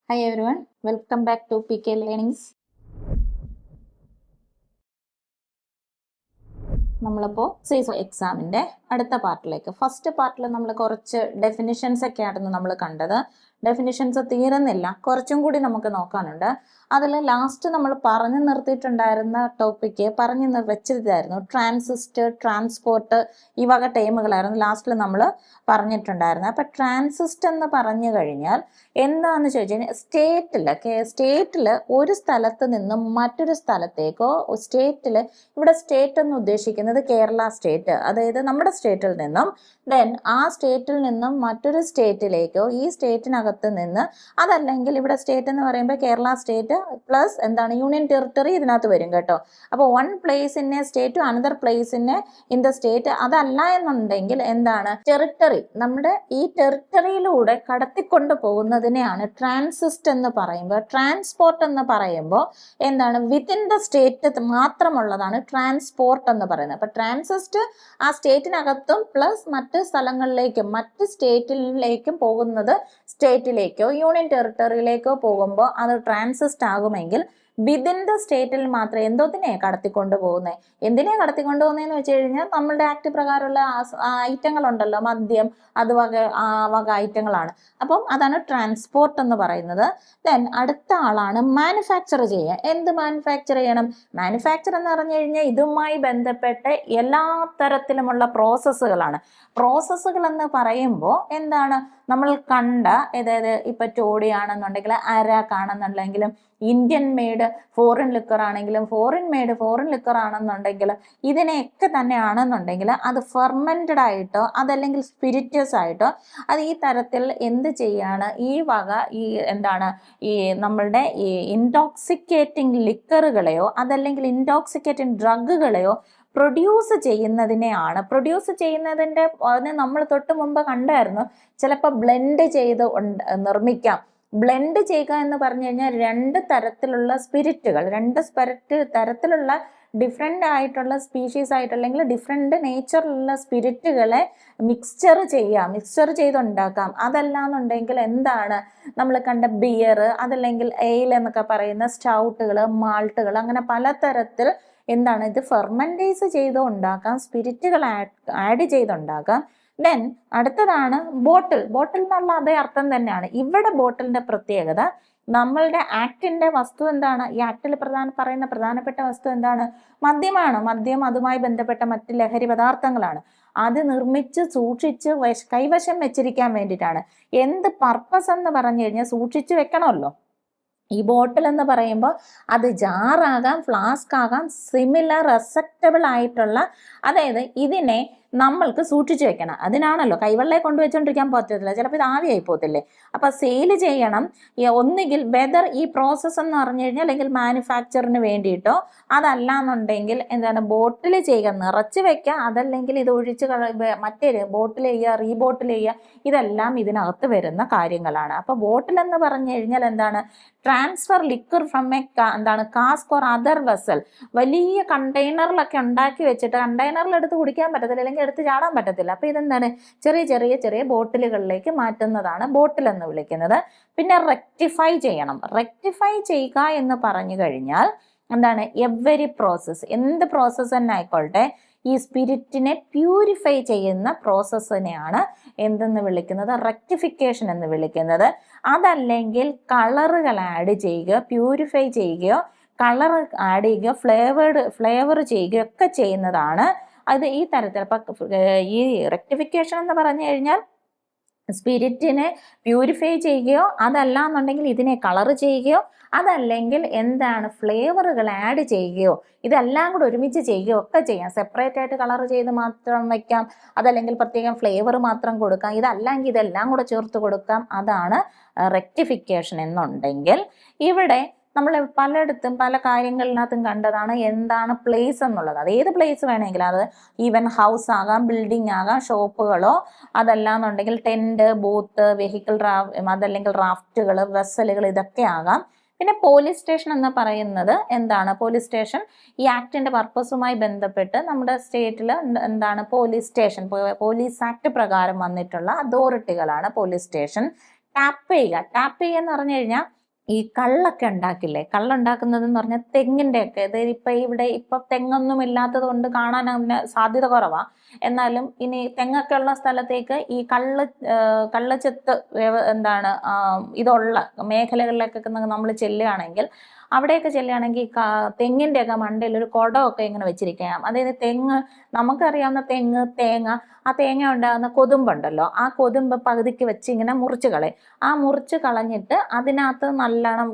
Hi everyone, welcome back to PK Learnings. നമ്മളിപ്പോൾ seesaw എക്സാമിൻ്റെ അടുത്ത പാർട്ടിലേക്ക് ഫസ്റ്റ് പാർട്ടിൽ നമ്മൾ കുറച്ച് ഡെഫിനിഷൻസ് ഒക്കെ ആയിരുന്നു നമ്മൾ കണ്ടത്. ഡെഫിനിഷൻസ് തീരുന്നില്ല, കുറച്ചും കൂടി നമുക്ക് നോക്കാനുണ്ട്. അതിൽ ലാസ്റ്റ് നമ്മൾ പറഞ്ഞു നിർത്തിയിട്ടുണ്ടായിരുന്ന ടോപ്പിക്ക് വെച്ചതായിരുന്നു ട്രാൻസിസ്റ്റർ, ട്രാൻസ്പോർട്ട്, ഈ വക ടേമുകളായിരുന്നു ലാസ്റ്റിൽ നമ്മൾ പറഞ്ഞിട്ടുണ്ടായിരുന്നത്. അപ്പം ട്രാൻസിസ്റ്റർ എന്ന് പറഞ്ഞു കഴിഞ്ഞാൽ എന്താണെന്ന് ചോദിച്ചു കഴിഞ്ഞാൽ സ്റ്റേറ്റിൽ ഒരു സ്ഥലത്ത് നിന്നും മറ്റൊരു സ്ഥലത്തേക്കോ ഇവിടെ സ്റ്റേറ്റ് എന്ന് ഉദ്ദേശിക്കുന്നത് കേരള സ്റ്റേറ്റ്, അതായത് നമ്മുടെ സ്റ്റേറ്റിൽ നിന്നും ആ സ്റ്റേറ്റിൽ നിന്നും മറ്റൊരു സ്റ്റേറ്റിലേക്കോ ഈ സ്റ്റേറ്റിനകത്ത് നിന്ന്, അതല്ലെങ്കിൽ ഇവിടെ സ്റ്റേറ്റ് എന്ന് പറയുമ്പോൾ Kerala state plus union territory ഇതിനകത്ത് വരും കേട്ടോ. അപ്പോൾ one place in a state to another place in the state, അതല്ല എന്നുണ്ടെങ്കിൽ ടെറിട്ടറി, നമ്മുടെ ഈ ടെറിട്ടറിയിലൂടെ കടത്തിക്കൊണ്ട് പോകുന്നതിനെയാണ് ട്രാൻസിസ്റ്റ് എന്ന് പറയുമ്പോൾ. ട്രാൻസ്പോർട്ട് എന്ന് പറയുമ്പോൾ വിത്തിൻ ദ സ്റ്റേറ്റ് മാത്രമുള്ളതാണ് ട്രാൻസ്പോർട്ട് എന്ന് പറയുന്നത്. അപ്പൊ ട്രാൻസിസ്റ്റ് ആ സ്റ്റേറ്റിനകത്തും പ്ലസ് മറ്റ് സ്ഥലങ്ങളിലേക്കും മറ്റ് സ്റ്റേറ്റിലേക്കും പോകുന്നത്, സ്റ്റേറ്റിലേക്കോ യൂണിയൻ ടെറിട്ടറിയിലേക്കോ പോകുമ്പോൾ അത് ട്രാൻസിസ്റ്റ് ആകുമെങ്കിൽ വിതിൻ ദ സ്റ്റേറ്റിൽ മാത്രമേ എന്തോത്തിനെ കടത്തിക്കൊണ്ട് പോകുന്നത്. എന്തിനെ കടത്തിക്കൊണ്ട് പോകുന്നതെന്ന് വെച്ച് കഴിഞ്ഞാൽ നമ്മളുടെ ആക്ട് പ്രകാരമുള്ള ഐറ്റങ്ങളുണ്ടല്ലോ, മദ്യം, അത് വക ഐറ്റങ്ങളാണ്. അപ്പം അതാണ് ട്രാൻസ്പോർട്ട് എന്ന് പറയുന്നത്. ദെൻ അടുത്ത ആളാണ് മാനുഫാക്ചർ ചെയ്യുക. എന്ത് മാനുഫാക്ചർ ചെയ്യണം? മാനുഫാക്ചർ എന്ന് പറഞ്ഞു കഴിഞ്ഞാൽ ഇതുമായി ബന്ധപ്പെട്ട് എല്ലാ തരത്തിലുമുള്ള പ്രോസസ്സുകളാണ്. പ്രോസസ്സുകൾ എന്ന് പറയുമ്പോൾ നമ്മൾ കണ്ട, അതായത് ഇപ്പൊ ടോഡിയാണെന്നുണ്ടെങ്കിൽ, അരാക്കാണെന്നുണ്ടെങ്കിലും, ഇന്ത്യൻ മെയ്ഡ് ഫോറിൻ ലിക്കർ ആണെങ്കിലും, ഫോറിൻ മെയ്ഡ് ഫോറിൻ ലിക്കർ ആണെന്നുണ്ടെങ്കിൽ, ഇതിനെയൊക്കെ തന്നെയാണെന്നുണ്ടെങ്കിൽ അത് ഫെർമെൻറ്റഡ് ആയിട്ടോ അതല്ലെങ്കിൽ സ്പിരിറ്റസ് ആയിട്ടോ അത് ഈ തരത്തിൽ എന്ത് ചെയ്യാണ്, ഈ വക ഈ നമ്മളുടെ ഈ ഇൻടോക്സിക്കേറ്റിംഗ് ലിക്കറുകളെയോ അതല്ലെങ്കിൽ ഇൻടോക്സിക്കേറ്റിംഗ് ഡ്രഗുകളെയോ പ്രൊഡ്യൂസ് ചെയ്യുന്നതിൻ്റെ നമ്മൾ തൊട്ട് മുമ്പ് കണ്ടായിരുന്നു. ചിലപ്പോൾ ബ്ലെൻഡ് ചെയ്ത് നിർമ്മിക്കാം. ബ്ലെൻഡ് ചെയ്യുക എന്ന് പറഞ്ഞു കഴിഞ്ഞാൽ രണ്ട് തരത്തിലുള്ള തരത്തിലുള്ള ഡിഫറെൻ്റ് ആയിട്ടുള്ള സ്പീഷീസ് ആയിട്ട് അല്ലെങ്കിൽ ഡിഫറെൻ്റ് നേച്ചറിലുള്ള സ്പിരിറ്റുകളെ മിക്സ്ചർ ചെയ്തുണ്ടാക്കാം. അതല്ലാന്നുണ്ടെങ്കിൽ നമ്മൾ കണ്ട ബിയർ, അതല്ലെങ്കിൽ എയിൽ എന്നൊക്കെ പറയുന്ന സ്റ്റൗട്ടുകൾ, മാൾട്ടുകൾ, അങ്ങനെ പലതരത്തിൽ ഇത് ഫെർമെൻറ്റൈസ് ചെയ്ത് ഉണ്ടാക്കാം, സ്പിരിറ്റുകൾ ആഡ് ചെയ്തുണ്ടാക്കാം. ദെൻ അടുത്തതാണ് ബോട്ടിൽ. എന്നുള്ള അതേ അർത്ഥം തന്നെയാണ്. ഇവിടെ ബോട്ടിലിന്റെ പ്രത്യേകത, നമ്മളുടെ ആക്ടിന്റെ വസ്തു ഈ ആക്ടിൽ പറയുന്ന പ്രധാനപ്പെട്ട വസ്തു മദ്യമാണ്. മദ്യം, അതുമായി ബന്ധപ്പെട്ട മറ്റ് ലഹരി പദാർത്ഥങ്ങളാണ്. അത് നിർമ്മിച്ച് സൂക്ഷിച്ച് കൈവശം വെച്ചിരിക്കാൻ വേണ്ടിയിട്ടാണ്. എന്ത് പർപ്പസ് എന്ന് പറഞ്ഞു കഴിഞ്ഞാൽ സൂക്ഷിച്ച് വെക്കണമല്ലോ. ഈ ബോട്ടിൽ എന്ന് പറയുമ്പോൾ അത് ജാറാകാം, ഫ്ലാസ്ക് ആകാം, സിമിലർ അക്സെപ്റ്റബിൾ ആയിട്ടുള്ള, അതായത് ഇതിനെ നമ്മൾക്ക് സൂക്ഷിച്ചു വെക്കണം. അതിനാണല്ലോ കൈവെള്ളയെ കൊണ്ടുവച്ചുകൊണ്ടിരിക്കാൻ പറ്റത്തില്ല, ചിലപ്പോൾ ഇത് ആവിയായി പോകത്തില്ലേ. അപ്പം സെയിൽ ചെയ്യണം. ഒന്നുകിൽ വെദർ ഈ പ്രോസസ്സ് എന്ന് പറഞ്ഞു കഴിഞ്ഞാൽ അല്ലെങ്കിൽ മാനുഫാക്ചറിന് വേണ്ടിയിട്ടോ, അതല്ല എന്നുണ്ടെങ്കിൽ ബോട്ടിൽ ചെയ്യുക, നിറച്ച് വെക്കുക, അതല്ലെങ്കിൽ ഇത് ഒഴിച്ച് മറ്റേ ബോട്ടിൽ ചെയ്യുക, റീബോട്ടിൽ ചെയ്യുക, ഇതെല്ലാം ഇതിനകത്ത് വരുന്ന കാര്യങ്ങളാണ്. അപ്പോൾ ബോട്ടിൽ എന്ന് പറഞ്ഞു കഴിഞ്ഞാൽ transfer liquid from A cask or other vessel. വലിയ കണ്ടെയ്നറിലൊക്കെ ഉണ്ടാക്കി വെച്ചിട്ട് കണ്ടെയ്നറിൽ എടുത്ത് കുടിക്കാൻ പറ്റത്തില്ല, അല്ലെങ്കിൽ എടുത്ത് ചാടാൻ പറ്റത്തില്ല. അപ്പൊ ചെറിയ ബോട്ടിലുകളിലേക്ക് മാറ്റുന്നതാണ് ബോട്ടിൽ എന്ന് വിളിക്കുന്നത്. പിന്നെ റെക്ടിഫൈ ചെയ്യണം. റെക്ടിഫൈ ചെയ്യുക എന്ന് പറഞ്ഞു കഴിഞ്ഞാൽ എവരി പ്രോസസ്സ്, എന്ത് പ്രോസസ്സ് തന്നെ ആയിക്കോട്ടെ, ഈ സ്പിരിറ്റിനെ പ്യൂരിഫൈ ചെയ്യുന്ന പ്രോസസ്സിനെയാണ് എന്തെന്ന് വിളിക്കുന്നത്? റെക്ടിഫിക്കേഷൻ എന്ന് വിളിക്കുന്നത്. അതല്ലെങ്കിൽ കളറുകൾ ആഡ് ചെയ്യുകയോ പ്യൂരിഫൈ ചെയ്യുകയോ കളർ ആഡ് ചെയ്യുകയോ ഫ്ലേവർ ചെയ്യുകയോ ഒക്കെ ചെയ്യുന്നതാണ് അത് ഈ തരത്തിൽ. അപ്പം ഈ റെക്ടിഫിക്കേഷൻ എന്ന് പറഞ്ഞു കഴിഞ്ഞാൽ സ്പിരിറ്റിനെ പ്യൂരിഫൈ ചെയ്യുകയോ അതല്ല എന്നുണ്ടെങ്കിൽ ഇതിനെ കളർ ചെയ്യുകയോ അതല്ലെങ്കിൽ ഫ്ലേവറുകൾ ആഡ് ചെയ്യുകയോ ഇതെല്ലാം കൂടെ ഒരുമിച്ച് ചെയ്യുകയോ ഒക്കെ ചെയ്യാം. സെപ്പറേറ്റ് ആയിട്ട് കളർ ചെയ്ത് മാത്രം വയ്ക്കാം, അതല്ലെങ്കിൽ പ്രത്യേകം ഫ്ലേവർ മാത്രം കൊടുക്കാം, ഇതല്ലെങ്കിൽ ഇതെല്ലാം കൂടെ ചേർത്ത് കൊടുക്കാം. അതാണ് റെക്ടിഫിക്കേഷൻ എന്നുണ്ടെങ്കിൽ. ഇവിടെ നമ്മൾ പലയിടത്തും പല കാര്യങ്ങളിനകത്തും കണ്ടതാണ് പ്ലേസ് എന്നുള്ളത്. അത് ഏത് പ്ലേസ് വേണമെങ്കിലും, അത് ഈവൻ ഹൗസ് ആകാം, ബിൽഡിംഗ് ആകാം, ഷോപ്പുകളോ, അതല്ലാന്നുണ്ടെങ്കിൽ ടെന്റ്, ബൂത്ത്, വെഹിക്കിൾ അതല്ലെങ്കിൽ റാഫ്റ്റുകൾ, വെസലുകൾ, ഇതൊക്കെ ആകാം. പിന്നെ പോലീസ് സ്റ്റേഷൻ എന്ന് പറയുന്നത് പോലീസ് സ്റ്റേഷൻ ഈ ആക്ടിന്റെ പർപ്പസുമായി ബന്ധപ്പെട്ട് നമ്മുടെ സ്റ്റേറ്റിൽ പോലീസ് സ്റ്റേഷൻ, പോലീസ് ആക്ട് പ്രകാരം വന്നിട്ടുള്ള അതോറിറ്റികളാണ് പോലീസ് സ്റ്റേഷൻ. ടാപ്പ് ചെയ്യുക എന്ന് പറഞ്ഞു കഴിഞ്ഞാൽ ഈ കള്ളൊക്കെ ഉണ്ടാക്കില്ലേ, കള്ളുണ്ടാക്കുന്നതെന്ന് പറഞ്ഞാൽ തെങ്ങിൻ്റെയൊക്കെ, അതായത് ഇപ്പം തെങ്ങൊന്നും ഇല്ലാത്തത് കൊണ്ട് കാണാൻ അതിന് സാധ്യത കുറവാണ്. എന്നാലും ഇനി തെങ്ങൊക്കെ ഉള്ള സ്ഥലത്തേക്ക് ഈ കള്ളച്ചെത്ത് എന്താണ് ഇതുള്ള മേഖലകളിലേക്കൊക്കെ നമ്മൾ ചെല്ലുകയാണെങ്കിൽ, അവിടെയൊക്കെ ചെല്ലുകയാണെങ്കിൽ തെങ്ങിൻ്റെയൊക്കെ മണ്ടയിൽ ഒരു കുടമൊക്കെ ഇങ്ങനെ വെച്ചിരിക്കാം. അതായത് നമുക്കറിയാവുന്ന തേങ്ങ, ആ തേങ്ങ ഉണ്ടാകുന്ന കൊതുമ്പുണ്ടല്ലോ, ആ കൊതുമ്പ് പകുതിക്ക് വെച്ച് ഇങ്ങനെ മുറിച്ച് കളയും. ആ മുറിച്ച് കളഞ്ഞിട്ട് അതിനകത്ത് നല്ലോണം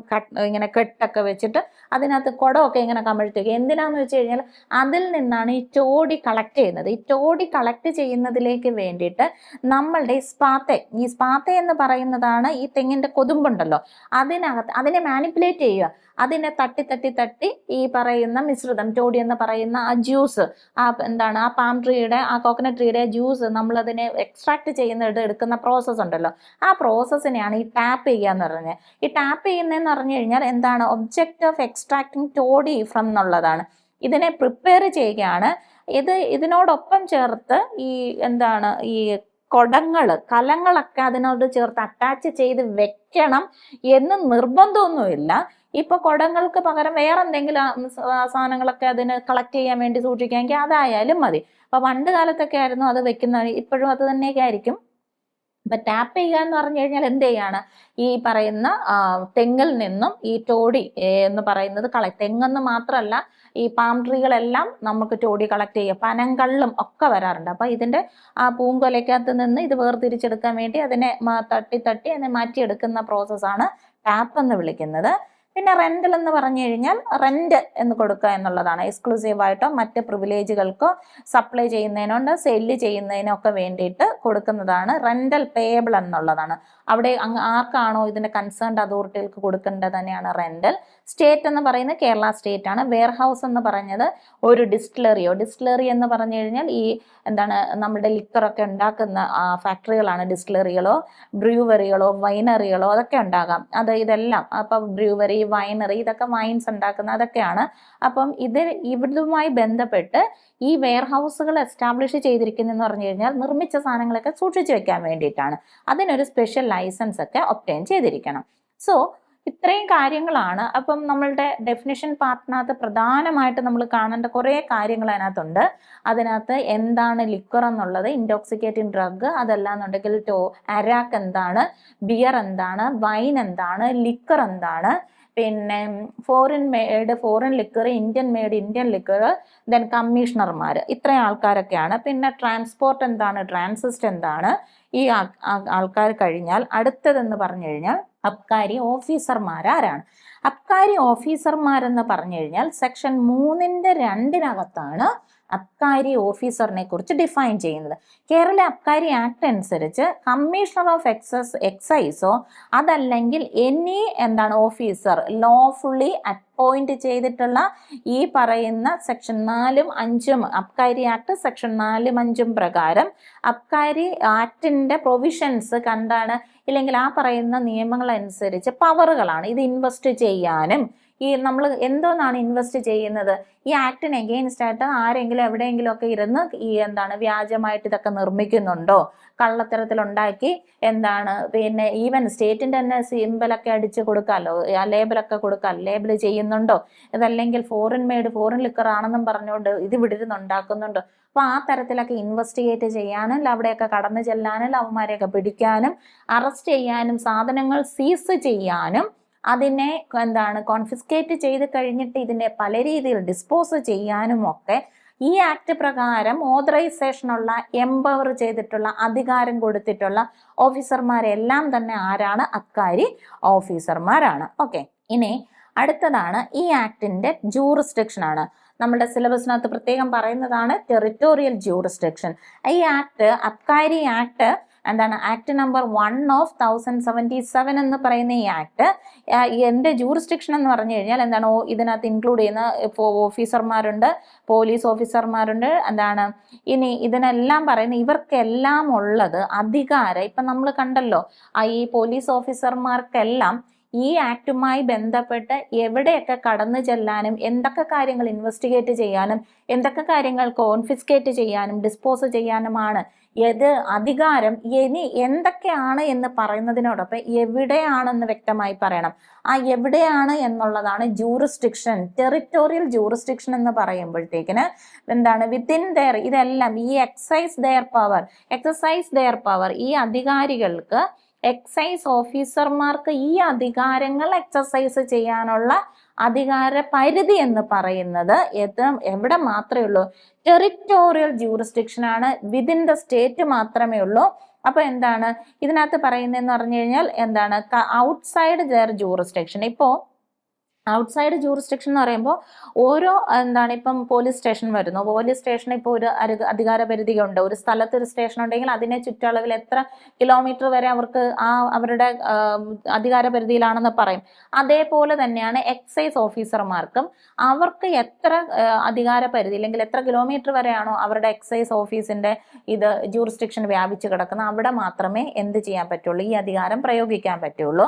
ഇങ്ങനെ കെട്ടൊക്കെ വെച്ചിട്ട് അതിനകത്ത് കുടമൊക്കെ ഇങ്ങനെ കമിഴ്ത്തിവെക്കും. എന്തിനാന്ന് വെച്ച് കഴിഞ്ഞാൽ അതിൽ നിന്നാണ് ഈ ടോഡി കളക്ട് ചെയ്യുന്നത്. ഈ ടോഡി കളക്ട് ചെയ്യുന്നതിലേക്ക് വേണ്ടിയിട്ട് നമ്മളുടെ ഈ സ്പാത്തെ എന്ന് പറയുന്നതാണ് ഈ തെങ്ങിന്റെ കൊതുമ്പുണ്ടല്ലോ, അതിനെ മാനിപ്പുലേറ്റ് ചെയ്യുക. അതിനെ തട്ടി ഈ പറയുന്ന മിശ്രിതം, ടോഡി എന്ന് പറയുന്ന ആ ജ്യൂസ്, ആ പാം ട്രീയുടെ, ആ കോക്കനട്ട് ട്രീയുടെ ജ്യൂസ് നമ്മളതിനെ എക്സ്ട്രാക്ട് എടുക്കുന്ന പ്രോസസ്സ് ഉണ്ടല്ലോ, ആ പ്രോസസ്സിനെയാണ് ഈ ടാപ്പ് ചെയ്യുക എന്ന് പറഞ്ഞത്. ഈ ടാപ്പ് ചെയ്യുന്നതെന്ന് പറഞ്ഞു കഴിഞ്ഞാൽ എന്താണ്, object of extracting toddy from എന്നുള്ളതാണ്. ഇതിനെ പ്രിപ്പയർ ചെയ്യുകയാണ്. ഇതിനോടൊപ്പം ചേർത്ത് ഈ കലങ്ങളൊക്കെ അതിനോട് ചേർത്ത് അറ്റാച്ച് ചെയ്ത് വെക്കണം എന്ന് നിർബന്ധമൊന്നുമില്ല. ഇപ്പൊ കുടങ്ങൾക്ക് പകരം വേറെ എന്തെങ്കിലും സാധനങ്ങളൊക്കെ അതിന് കളക്ട് ചെയ്യാൻ വേണ്ടി സൂക്ഷിക്കാമെങ്കിൽ അതായാലും മതി. അപ്പൊ പണ്ട് കാലത്തൊക്കെ ആയിരുന്നു അത് വെക്കുന്നത്, ഇപ്പോഴും അത് തന്നെയൊക്കെ ആയിരിക്കും. അപ്പൊ ടാപ്പ് ചെയ്യുക എന്ന് പറഞ്ഞു കഴിഞ്ഞാൽ എന്ത് ചെയ്യാണ്, ഈ പറയുന്ന തെങ്ങിൽ നിന്നും ഈ ടോഡി എന്ന് പറയുന്നത് തെങ്ങെന്ന് മാത്രമല്ല, ഈ പാം ട്രീകളെല്ലാം നമുക്ക് ടോഡി കളക്ട് ചെയ്യുക. പനങ്കള്ളും ഒക്കെ വരാറുണ്ട്. അപ്പൊ ഇതിന്റെ ആ പൂങ്കൊലയ്ക്കകത്ത് നിന്ന് ഇത് വേർതിരിച്ചെടുക്കാൻ വേണ്ടി അതിനെ തട്ടി അതിനെ മാറ്റിയെടുക്കുന്ന പ്രോസസ്സാണ് ടാപ്പ് എന്ന് വിളിക്കുന്നത്. പിന്നെ റെന്റൽ എന്ന് പറഞ്ഞു കഴിഞ്ഞാൽ റെന്റ് എന്ന് കൊടുക്കുക എന്നുള്ളതാണ്. എക്സ്ക്ലൂസീവായിട്ടോ മറ്റ് പ്രിവിലേജുകൾക്കോ സപ്ലൈ ചെയ്യുന്നതിനോണ്ട് സെല്ല് ചെയ്യുന്നതിനൊക്കെ വേണ്ടിയിട്ട് കൊടുക്കുന്നതാണ് റെന്റൽ പേയബിൾ എന്നുള്ളതാണ്. അവിടെ ആർക്കാണോ ഇതിന്റെ കൺസേൺഡ് അതോറിറ്റികൾക്ക് കൊടുക്കേണ്ടത് തന്നെയാണ് റെന്റൽ. സ്റ്റേറ്റ് എന്ന് പറയുന്നത് കേരള സ്റ്റേറ്റ് ആണ്. വെയർഹൗസ് എന്ന് പറഞ്ഞത് ഒരു ഡിസ്റ്റിലറി എന്ന് പറഞ്ഞു കഴിഞ്ഞാൽ ഈ നമ്മുടെ ലിക്കറൊക്കെ ഉണ്ടാക്കുന്ന ഫാക്ടറികളാണ് ഡിസ്റ്റിലറികളോ, ബ്രൂവറികളോ, വൈനറികളോ അതൊക്കെ ഉണ്ടാകാം. ഇതെല്ലാം അപ്പം ബ്രൂവറി, വൈനറി, ഇതൊക്കെ വൈൻസ് ഉണ്ടാക്കുന്ന അതൊക്കെയാണ്. അപ്പം ഇതുമായി ബന്ധപ്പെട്ട് ഈ വെയർഹൗസുകൾ എസ്റ്റാബ്ലിഷ് ചെയ്തിരിക്കുന്നതെന്ന് പറഞ്ഞു കഴിഞ്ഞാൽ നിർമ്മിച്ച സാധനങ്ങളൊക്കെ സൂക്ഷിച്ചു വെക്കാൻ വേണ്ടിയിട്ടാണ്. അതിനൊരു സ്പെഷ്യൽ ലൈസൻസ് ഒക്കെ ഒബ്റ്റെയിൻ ചെയ്തിരിക്കണം. സോ ഇത്രയും കാര്യങ്ങളാണ്. അപ്പം നമ്മളുടെ ഡെഫിനിഷൻ പാർട്ടിനകത്ത് പ്രധാനമായിട്ട് നമ്മൾ കാണേണ്ട കുറേ കാര്യങ്ങൾ അതിനകത്തുണ്ട്. അതിനകത്ത് എന്താണ് ലിക്വർ എന്നുള്ളത്, ഇൻടോക്സിക്കേറ്റിംഗ് ഡ്രഗ്, അതല്ലാന്നുണ്ടെങ്കിൽ അരാക്ക് എന്താണ്, ബിയർ എന്താണ്, വൈൻ എന്താണ്, ലിക്വർ എന്താണ്, പിന്നെ foreign liquor, Indian liquor, then കമ്മീഷണർമാർ, ഇത്രയും ആൾക്കാരൊക്കെയാണ്. പിന്നെ ട്രാൻസ്പോർട്ട് എന്താണ്, ട്രാൻസിസ്റ്റ് എന്താണ്, ഈ ആൾക്കാർ കഴിഞ്ഞാൽ അടുത്തതെന്ന് പറഞ്ഞു കഴിഞ്ഞാൽ അബ്കാരി ഓഫീസർമാർ ആരാണ്. അബ്കാരി ഓഫീസർമാരെന്ന് പറഞ്ഞു കഴിഞ്ഞാൽ സെക്ഷൻ 3(2) അബ്കാരി ഓഫീസറിനെ കുറിച്ച് ഡിഫൈൻ ചെയ്യുന്നത്. കേരള അബ്കാരി ആക്ട് അനുസരിച്ച് കമ്മീഷണർ ഓഫ് എക്സൈസോ അതല്ലെങ്കിൽ എനി ഓഫീസർ ലോഫുള്ളി അപ്പോയിന്റ് ചെയ്തിട്ടുള്ള ഈ പറയുന്ന സെക്ഷൻ 4(5) അബ്കാരി ആക്ട് സെക്ഷൻ 4(5) പ്രകാരം അബ്കാരി ആക്ടിന്റെ പ്രൊവിഷൻസ് ഇല്ലെങ്കിൽ ആ പറയുന്ന നിയമങ്ങൾ അനുസരിച്ച് പവറുകളാണ്. ഇത് ഇൻവെസ്റ്റ് ചെയ്യാനും, ഈ നമ്മൾ എന്തോന്നാണ് ഇൻവെസ്റ്റ് ചെയ്യുന്നത്, ഈ ആക്ടിന് എഗെയിൻസ്റ്റ് ആയിട്ട് ആരെങ്കിലും എവിടെയെങ്കിലും ഒക്കെ ഇരുന്ന് ഈ വ്യാജമായിട്ട് ഇതൊക്കെ നിർമ്മിക്കുന്നുണ്ടോ, കള്ളത്തരത്തിലുണ്ടാക്കി പിന്നെ ഈവൻ സ്റ്റേറ്റിന്റെ തന്നെ സിമ്പലൊക്കെ അടിച്ച് കൊടുക്കാമല്ലോ, ലേബലൊക്കെ കൊടുക്കാം, ലേബിൾ ചെയ്യുന്നുണ്ടോ, ഇതല്ലെങ്കിൽ ഫോറിൻ ലിക്കർ ആണെന്നും പറഞ്ഞുകൊണ്ട് ഇത് വിടിരുന്ന് ഉണ്ടാക്കുന്നുണ്ടോ. അപ്പൊ ആ തരത്തിലൊക്കെ ഇൻവെസ്റ്റിഗേറ്റ് ചെയ്യാനും അവിടെയൊക്കെ കടന്നു ചെല്ലാനും അവന്മാരെയൊക്കെ പിടിക്കാനും അറസ്റ്റ് ചെയ്യാനും സാധനങ്ങൾ സീസ് ചെയ്യാനും അതിനെ കോൺഫിസ്കേറ്റ് ചെയ്ത് കഴിഞ്ഞിട്ട് ഇതിനെ പല രീതിയിൽ ഡിസ്പോസ് ചെയ്യാനും ഒക്കെ ഈ ആക്ട് പ്രകാരം ഓതറൈസേഷനുള്ള, എംപവർ ചെയ്തിട്ടുള്ള, അധികാരം കൊടുത്തിട്ടുള്ള ഓഫീസർമാരെല്ലാം തന്നെ ആരാണ്, അബ്കാരി ഓഫീസർമാരാണ്. ഓക്കെ, ഇനി അടുത്തതാണ് ഈ ആക്ടിന്റെ ജൂറിസ്ഡിക്ഷൻ ആണ്. നമ്മുടെ സിലബസിനകത്ത് പ്രത്യേകം പറയുന്നതാണ് ടെറിട്ടോറിയൽ ജൂറിസ്ഡിക്ഷൻ. ഈ ആക്ട്, അബ്കാരി ആക്ട് ആക്ട് നമ്പർ 1/1077 എന്ന് പറയുന്ന ഈ ആക്ട് എൻ്റെ ജൂറിസ്ഡിക്ഷൻ എന്ന് പറഞ്ഞു കഴിഞ്ഞാൽ ഇതിനകത്ത് ഇൻക്ലൂഡ് ചെയ്യുന്ന ഓഫീസർമാരുണ്ട്, പോലീസ് ഓഫീസർമാരുണ്ട്, ഇനി ഇതിനെല്ലാം പറയുന്ന ഇവർക്കെല്ലാം ഉള്ളത് അധികാരം. ഇപ്പം നമ്മൾ കണ്ടല്ലോ, ഈ പോലീസ് ഓഫീസർമാർക്കെല്ലാം ഈ ആക്ടുമായി ബന്ധപ്പെട്ട് എവിടെയൊക്കെ കടന്നു ചെല്ലാനും എന്തൊക്കെ കാര്യങ്ങൾ ഇൻവെസ്റ്റിഗേറ്റ് ചെയ്യാനും എന്തൊക്കെ കാര്യങ്ങൾ കോൺഫിസ്കേറ്റ് ചെയ്യാനും ഡിസ്പോസ് ചെയ്യാനുമാണ് ഏത് അധികാരം ഇനി എന്തൊക്കെയാണ് എന്ന് പറയുന്നതിനോടൊപ്പം എവിടെയാണെന്ന് വ്യക്തമായി പറയണം. ആ എവിടെയാണ് എന്നുള്ളതാണ് ജൂറിസ്ഡിക്ഷൻ. ടെറിറ്റോറിയൽ ജൂറിസ്ഡിക്ഷൻ എന്ന് പറയുമ്പോഴത്തേക്കിന് എന്താണ് വിത്തിൻ ദെയർ, ഇതെല്ലാം ഈ എക്സസൈസ് ദെയർ പവർ ഈ അധികാരികൾക്ക് എക്സൈസ് ഓഫീസർമാർക്ക് ഈ അധികാരങ്ങൾ എക്സസൈസ് ചെയ്യാനുള്ള അധികാര പരിധി എന്ന് പറയുന്നത് എവിടെ മാത്രമേ ഉള്ളൂ? ടെറിറ്റോറിയൽ ജൂറിസ്ഡിക്ഷൻ ആണ്, വിതിൻ ദ സ്റ്റേറ്റ് മാത്രമേ ഉള്ളൂ. അപ്പൊ എന്താണ് ഇതിനകത്ത് പറയുന്നതെന്ന് പറഞ്ഞു കഴിഞ്ഞാൽ എന്താണ് ഔട്ട്സൈഡ് ദെയർ ജൂറിസ്ഡിക്ഷൻ. ഇപ്പോ ഔട്ട്സൈഡ് ജൂറിസ്ഡിക്ഷൻ എന്ന് പറയുമ്പോൾ ഓരോ ഇപ്പം പോലീസ് സ്റ്റേഷൻ വരുന്നു. പോലീസ് സ്റ്റേഷന് ഇപ്പോൾ ഒരു അധികാര പരിധി ഉണ്ട്. ഒരു സ്ഥലത്ത് ഒരു സ്റ്റേഷൻ ഉണ്ടെങ്കിൽ അതിനെ ചുറ്റളവിൽ എത്ര കിലോമീറ്റർ വരെ അവർക്ക് അവരുടെ അധികാര പരിധിയിലാണെന്ന് പറയും. അതേപോലെ തന്നെയാണ് എക്സൈസ് ഓഫീസർമാർക്കും അവർക്ക് എത്ര അധികാര പരിധി അല്ലെങ്കിൽ എത്ര കിലോമീറ്റർ വരെയാണോ അവരുടെ എക്സൈസ് ഓഫീസിന്റെ ജൂറിസ്ഡിക്ഷൻ വ്യാപിച്ചു കിടക്കുന്നത് അവിടെ മാത്രമേ എന്ത് ചെയ്യാൻ പറ്റുള്ളൂ? ഈ അധികാരം പ്രയോഗിക്കാൻ പറ്റുള്ളൂ.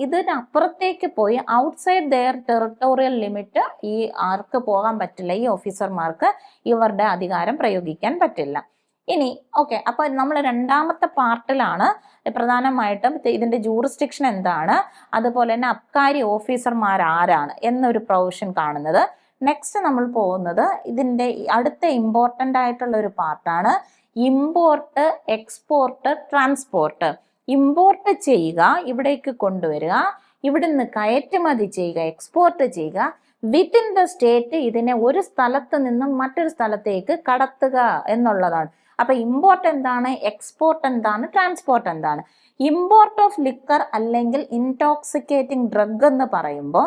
ഇതിനപ്പുറത്തേക്ക് പോയി ഔട്ട്സൈഡ് ദെയർ ടെറിട്ടോറിയൽ ലിമിറ്റ് ഈ ആർക്ക് പോകാൻ പറ്റില്ല, ഈ ഓഫീസർമാർക്ക് ഇവരുടെ അധികാരം പ്രയോഗിക്കാൻ പറ്റില്ല. ഇനി ഓക്കെ, അപ്പൊ നമ്മൾ രണ്ടാമത്തെ പാർട്ടിലാണ് പ്രധാനമായിട്ടും ഇതിന്റെ ജൂറിസ്ഡിക്ഷൻ എന്താണ്, അതുപോലെ തന്നെ അബ്കാരി ഓഫീസർമാർ ആരാണ് എന്നൊരു പ്രൊവിഷൻ കാണുന്നത്. നെക്സ്റ്റ് നമ്മൾ പോകുന്നത് ഇതിന്റെ അടുത്ത ഇമ്പോർട്ടൻ്റ് ആയിട്ടുള്ള ഒരു പാർട്ടാണ് ഇമ്പോർട്ട്, എക്സ്പോർട്ട്, ട്രാൻസ്പോർട്ട്. ഇമ്പോർട്ട് ചെയ്യുക, ഇവിടേക്ക് കൊണ്ടുവരിക, ഇവിടുന്ന് കയറ്റുമതി ചെയ്യുക, എക്സ്പോർട്ട് ചെയ്യുക, വിത്തിൻ ദ സ്റ്റേറ്റ് ഇതിനെ ഒരു സ്ഥലത്ത് നിന്നും മറ്റൊരു സ്ഥലത്തേക്ക് കടത്തുക എന്നുള്ളതാണ്. അപ്പൊ ഇമ്പോർട്ട് എന്താണ്, എക്സ്പോർട്ട് എന്താണ്, ട്രാൻസ്പോർട്ട് എന്താണ്? ഇമ്പോർട്ട് ഓഫ് ലിക്കർ അല്ലെങ്കിൽ ഇൻടോക്സിക്കേറ്റിംഗ് ഡ്രഗ് എന്ന് പറയുമ്പോൾ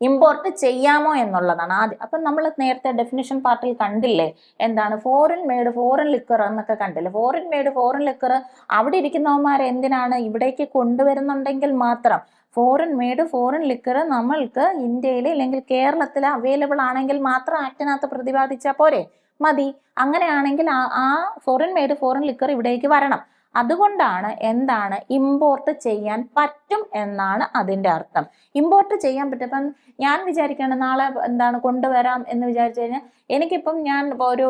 ഇമ്പോർട്ട് ചെയ്യാമോ എന്നുള്ളതാണ് ആദ്യം. അപ്പം നമ്മൾ നേരത്തെ ഡെഫിനിഷൻ പാർട്ടിൽ കണ്ടില്ലേ എന്താണ് ഫോറിൻ മെയ്ഡ് ഫോറിൻ ലിക്കർ എന്നൊക്കെ കണ്ടില്ലേ. ഫോറിൻ മെയ്ഡ് ഫോറിൻ ലിക്കർ അവിടെ ഇരിക്കുന്നവന്മാർ എന്തിനാണ് ഇവിടേക്ക് കൊണ്ടുവരുന്നുണ്ടെങ്കിൽ മാത്രം ഫോറിൻ മെയ്ഡ് ഫോറിൻ ലിക്കർ നമ്മൾക്ക് ഇന്ത്യയിൽ അല്ലെങ്കിൽ കേരളത്തിൽ അവൈലബിൾ ആണെങ്കിൽ മാത്രം ആക്ടിനകത്ത് പ്രതിപാദിച്ചാൽ പോരെ, മതി. അങ്ങനെയാണെങ്കിൽ ആ ഫോറിൻ മെയ്ഡ് ഫോറിൻ ലിക്കർ ഇവിടേക്ക് വരണം. അതുകൊണ്ടാണ് എന്താണ് ഇമ്പോർട്ട് ചെയ്യാൻ പറ്റും എന്നാണ് അതിൻ്റെ അർത്ഥം. ഇമ്പോർട്ട് ചെയ്യാൻ പറ്റും. ഇപ്പം ഞാൻ വിചാരിക്കുകയാണ് നാളെ കൊണ്ടുവരാം എന്ന് വിചാരിച്ചു കഴിഞ്ഞാൽ എനിക്കിപ്പം ഞാൻ ഒരു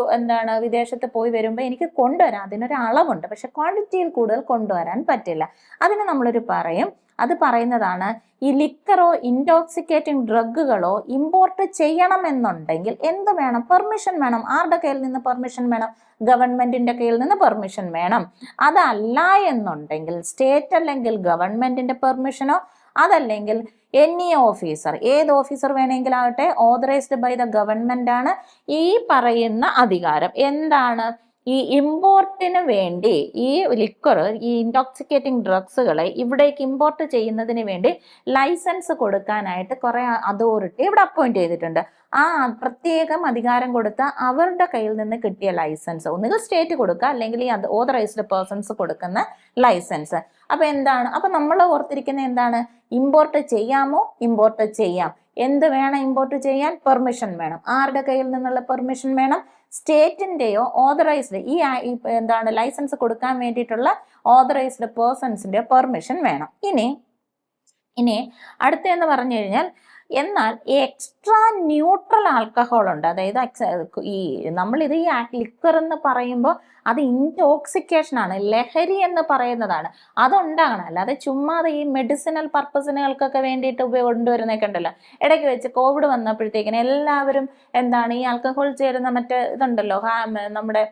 വിദേശത്ത് പോയി വരുമ്പോൾ എനിക്ക് കൊണ്ടുവരാം, അതിനൊരു അളവുണ്ട്. പക്ഷെ ക്വാണ്ടിറ്റിയിൽ കൂടുതൽ കൊണ്ടുവരാൻ പറ്റില്ല. അതിന് നമ്മളൊരു പറയും, അത് പറയുന്നതാണ് ഈ ലിക്കറോ ഇൻടോക്സിക്കേറ്റിംഗ് ഡ്രഗുകളോ ഇമ്പോർട്ട് ചെയ്യണമെന്നുണ്ടെങ്കിൽ എന്ത് വേണം? പെർമിഷൻ വേണം. ആരുടെ കയ്യിൽ നിന്ന് പെർമിഷൻ വേണം? ഗവൺമെന്റിന്റെ കയ്യിൽ നിന്ന് പെർമിഷൻ വേണം. അതല്ല എന്നുണ്ടെങ്കിൽ സ്റ്റേറ്റ് അല്ലെങ്കിൽ ഗവൺമെന്റിന്റെ പെർമിഷനോ അതല്ലെങ്കിൽ എനി ഓഫീസർ, ഏത് ഓഫീസർ വേണമെങ്കിലും ആകട്ടെ, ഓതറൈസ്ഡ് ബൈ ദ ഗവൺമെന്റ് ആണ് ഈ പറയുന്ന അധികാരം. എന്താണ്? ഈ ഇമ്പോർട്ടിന് വേണ്ടി ഈ ലിക്കർ, ഈ ഇൻടോക്സിക്കേറ്റിംഗ് ഡ്രഗ്സുകളെ ഇവിടേക്ക് ഇമ്പോർട്ട് ചെയ്യുന്നതിന് വേണ്ടി ലൈസൻസ് കൊടുക്കാനായിട്ട് കുറെ അതോറിറ്റി ഇവിടെ അപ്പോയിന്റ് ചെയ്തിട്ടുണ്ട്. ആ പ്രത്യേകം അധികാരം കൊടുത്ത അവരുടെ കയ്യിൽ നിന്ന് കിട്ടിയ ലൈസൻസ് ഒന്നുകിൽ സ്റ്റേറ്റ് കൊടുക്കുക അല്ലെങ്കിൽ ഈ ഓതറൈസ്ഡ് പേഴ്സൺസ് കൊടുക്കുന്ന ലൈസൻസ്. അപ്പൊ എന്താണ്? അപ്പൊ നമ്മൾ ഓർത്തിരിക്കുന്ന എന്താണ്? ഇമ്പോർട്ട് ചെയ്യാമോ? ഇമ്പോർട്ട് ചെയ്യാം. എന്ത് വേണം ഇമ്പോർട്ട് ചെയ്യാൻ? പെർമിഷൻ വേണം. ആരുടെ കയ്യിൽ നിന്നുള്ള പെർമിഷൻ വേണം? സ്റ്റേറ്റിന്റെയോ ഓതറൈസ്ഡ് ഈ ലൈസൻസ് കൊടുക്കാൻ വേണ്ടിയിട്ടുള്ള ഓതറൈസ്ഡ് പേഴ്സൺസിന്റെ പെർമിഷൻ വേണം. ഇനി അടുത്തെന്ന് പറഞ്ഞു കഴിഞ്ഞാൽ എന്നാൽ എക്സ്ട്രാ ന്യൂട്രൽ ആൽക്കഹോൾ ഉണ്ട്. അതായത് നമ്മളിത് ഈ ലിക്കർ എന്ന് പറയുമ്പോൾ അത് ഇൻടോക്സിക്കേഷൻ ആണ്, ലഹരി എന്ന് പറയുന്നതാണ്. അതുണ്ടാകണം. അല്ലാതെ ചുമ്മാതെ ഈ മെഡിസിനൽ പർപ്പസിനുകൾക്കൊക്കെ വേണ്ടിയിട്ട് കൊണ്ടുവരുന്നൊക്കെ ഉണ്ടല്ലോ. ഇടയ്ക്ക് വെച്ച് കോവിഡ് വന്നപ്പോഴത്തേക്കിന് എല്ലാവരും ഈ ആൽക്കഹോൾ ചേരുന്ന മറ്റേ ഇതുണ്ടല്ലോ, നമ്മുടെ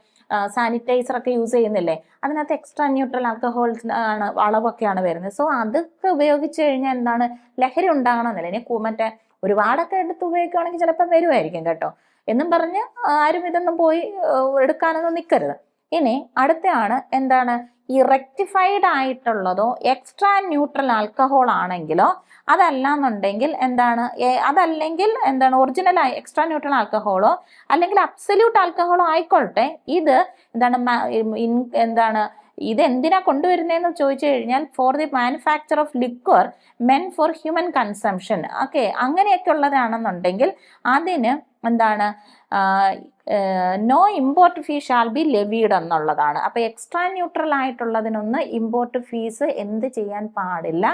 സാനിറ്റൈസർ ഒക്കെ യൂസ് ചെയ്യുന്നില്ലേ, അതിനകത്ത് എക്സ്ട്രാ ന്യൂട്രൽ ആൽക്കഹോൾ ആണ് അളവൊക്കെയാണ് വരുന്നത്. സോ അതൊക്കെ ഉപയോഗിച്ച് കഴിഞ്ഞാൽ ലഹരി ഉണ്ടാകണമെന്നില്ല. ഇനി മറ്റേ ഒരുപാടൊക്കെ എടുത്ത് ഉപയോഗിക്കുകയാണെങ്കിൽ ചിലപ്പോൾ വരുമായിരിക്കും കേട്ടോ എന്നും പറഞ്ഞ് ആരും ഇതൊന്നും പോയി എടുക്കാനൊന്നും നിൽക്കരുത്. ഇനി അടുത്തയാണ് ഈ റെക്ടിഫൈഡ് ആയിട്ടുള്ളതോ എക്സ്ട്രാ ന്യൂട്രൽ ആൽക്കഹോൾ ആണെങ്കിലോ അതല്ലാന്നുണ്ടെങ്കിൽ അതല്ലെങ്കിൽ ഒറിജിനൽ എക്സ്ട്രാ ന്യൂട്രൽ ആൽക്കഹോളോ അല്ലെങ്കിൽ അബ്സല്യൂട്ട് ആൽക്കഹോളോ ആയിക്കോട്ടെ, ഇത് ഇതെന്തിനാ കൊണ്ടുവരുന്നതെന്ന് ചോദിച്ചു കഴിഞ്ഞാൽ for the manufacture of liquor meant for human consumption, okay, അങ്ങനെയൊക്കെ ഉള്ളതാണെന്നുണ്ടെങ്കിൽ അതിന് no import fees shall be levied എന്നുള്ളതാണ്. അപ്പൊ എക്സ്ട്രാ ന്യൂട്രൽ ആയിട്ടുള്ളതിനൊന്ന് ഇമ്പോർട്ട് ഫീസ് എന്ത് ചെയ്യാൻ പാടില്ല?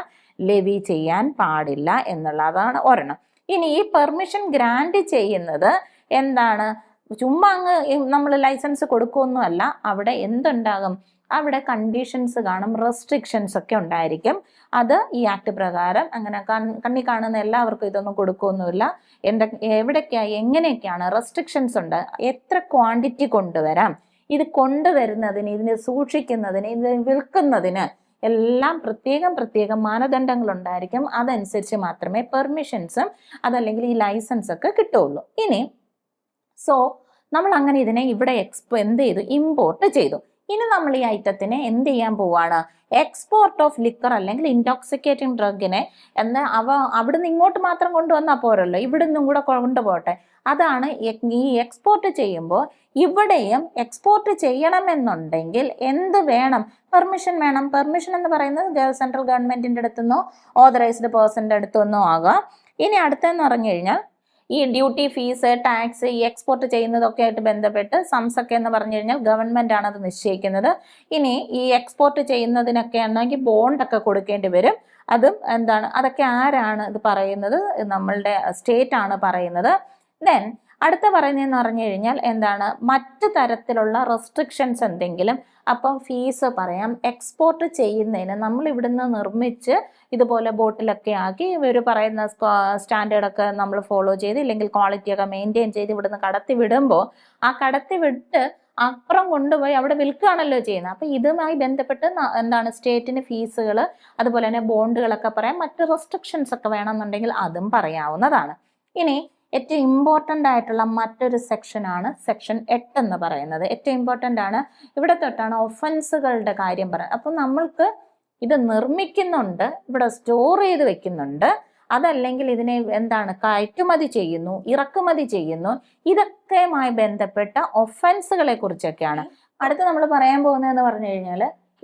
ലെവി ചെയ്യാൻ പാടില്ല എന്നുള്ളതാണ് ഒരെണ്ണം. ഇനി ഈ പെർമിഷൻ ഗ്രാന്റ് ചെയ്യുന്നത് എന്താണ്, ചുമ്മാ അങ്ങ് നമ്മൾ ലൈസൻസ് കൊടുക്കുമൊന്നുമല്ല. അവിടെ എന്തുണ്ടാകും, അവിടെ കണ്ടീഷൻസ് കാണും, റെസ്ട്രിക്ഷൻസ് ഒക്കെ ഉണ്ടായിരിക്കും. അത് ഈ ആക്ട് പ്രകാരം അങ്ങനെ കണ്ണി കാണുന്ന എല്ലാവർക്കും ഇതൊന്നും കൊടുക്കുകയൊന്നുമില്ല. എവിടേക്കാണ്, എങ്ങനെയൊക്കെയാണ്, റെസ്ട്രിക്ഷൻസ് ഉണ്ട്. എത്ര ക്വാണ്ടിറ്റി കൊണ്ടുവരാം, ഇത് കൊണ്ടുവരുന്നതിന്, ഇതിനെ സൂക്ഷിക്കുന്നതിന്, ഇത് വിൽക്കുന്നതിന് എല്ലാം പ്രത്യേകം മാനദണ്ഡങ്ങൾ ഉണ്ടായിരിക്കും. അതനുസരിച്ച് മാത്രമേ പെർമിഷൻസും അതല്ലെങ്കിൽ ഈ ലൈസൻസ് ഒക്കെ കിട്ടുള്ളൂ. ഇനി നമ്മൾ അങ്ങനെ ഇതിനെ ഇവിടെ എന്ത് ചെയ്തു, ഇമ്പോർട്ട് ചെയ്തു. ഇനി നമ്മൾ ഈ ഐറ്റത്തിനെ എന്ത് ചെയ്യാൻ പോവാണ്, എക്സ്പോർട്ട് ഓഫ് ലിക്കർ അല്ലെങ്കിൽ ഇൻടോക്സിക്കേറ്റിംഗ് ഡ്രഗിനെ അവിടുന്ന് ഇങ്ങോട്ട് മാത്രം കൊണ്ടുവന്നാൽ പോരല്ലോ, ഇവിടെ നിന്നും കൂടെ കൊണ്ടുപോട്ടെ. അതാണ് ഈ എക്സ്പോർട്ട് ചെയ്യുമ്പോൾ ഇവിടെയും എക്സ്പോർട്ട് ചെയ്യണമെന്നുണ്ടെങ്കിൽ എന്ത് വേണം, പെർമിഷൻ വേണം. പെർമിഷൻ എന്ന് പറയുന്നത് സെൻട്രൽ ഗവൺമെന്റിന്റെ അടുത്തുനിന്നോ ഓതറൈസ്ഡ് പേഴ്സന്റെ അടുത്തുനിന്നോ ആകാം. ഇനി അടുത്തെന്ന് പറഞ്ഞു കഴിഞ്ഞാൽ ഈ ഡ്യൂട്ടി, ഫീസ്, ടാക്സ്, ഈ എക്സ്പോർട്ട് ചെയ്യുന്നതൊക്കെ ആയിട്ട് ബന്ധപ്പെട്ട് സംസൊക്കെ എന്ന് പറഞ്ഞു കഴിഞ്ഞാൽ ഗവൺമെന്റ് ആണ് അത് നിശ്ചയിക്കുന്നത്. ഇനി ഈ എക്സ്പോർട്ട് ചെയ്യുന്നതിനൊക്കെ ആണെങ്കിൽ ബോണ്ടൊക്കെ കൊടുക്കേണ്ടി വരും. അതും എന്താണ്, അതൊക്കെ ആരാണ് ഇത് പറയുന്നത്, നമ്മളുടെ സ്റ്റേറ്റ് ആണ് പറയുന്നത്. ദെൻ അടുത്ത പറയുന്നതെന്ന് പറഞ്ഞു കഴിഞ്ഞാൽ എന്താണ്, മറ്റു തരത്തിലുള്ള റെസ്ട്രിക്ഷൻസ് എന്തെങ്കിലും. അപ്പം ഫീസ് പറയാം. എക്സ്പോർട്ട് ചെയ്യുന്നതിന് നമ്മൾ ഇവിടുന്ന് നിർമ്മിച്ച് ഇതുപോലെ ബോട്ടിലൊക്കെ ആക്കി ഇവർ പറയുന്ന സ്റ്റാൻഡേർഡൊക്കെ നമ്മൾ ഫോളോ ചെയ്ത്, ഇല്ലെങ്കിൽ ക്വാളിറ്റിയൊക്കെ മെയിൻറ്റെയിൻ ചെയ്ത് ഇവിടുന്ന് കടത്തി വിടുമ്പോൾ ആ കടത്തി വിട്ട് അപ്പുറം കൊണ്ടുപോയി അവിടെ വിൽക്കുകയാണല്ലോ ചെയ്യുന്നത്. അപ്പം ഇതുമായി ബന്ധപ്പെട്ട് എന്താണ്, സ്റ്റേറ്റിന് ഫീസുകൾ, അതുപോലെ തന്നെ ബോണ്ടുകളൊക്കെ പറയാം. മറ്റ് റെസ്ട്രിക്ഷൻസ് ഒക്കെ വേണമെന്നുണ്ടെങ്കിൽ അതും പറയാവുന്നതാണ്. ഇനി ഏറ്റവും ഇമ്പോർട്ടൻ്റ് ആയിട്ടുള്ള മറ്റൊരു സെക്ഷനാണ് സെക്ഷൻ 8 എന്ന് പറയുന്നത്. ഏറ്റവും ഇമ്പോർട്ടൻ്റ് ആണ്. ഇവിടെ തൊട്ടാണ് ഒഫൻസുകളുടെ കാര്യം പറയുന്നത്. അപ്പം നമ്മൾക്ക് ഇത് നിർമ്മിക്കുന്നുണ്ട്, ഇവിടെ സ്റ്റോർ ചെയ്ത് വെക്കുന്നുണ്ട്, അതല്ലെങ്കിൽ ഇതിനെ എന്താണ് കയറ്റുമതി ചെയ്യുന്നു, ഇറക്കുമതി ചെയ്യുന്നു, ഇതൊക്കെയുമായി ബന്ധപ്പെട്ട ഒഫൻസുകളെ കുറിച്ചൊക്കെയാണ് അടുത്ത് നമ്മൾ പറയാൻ പോകുന്നതെന്ന് പറഞ്ഞു കഴിഞ്ഞാൽ,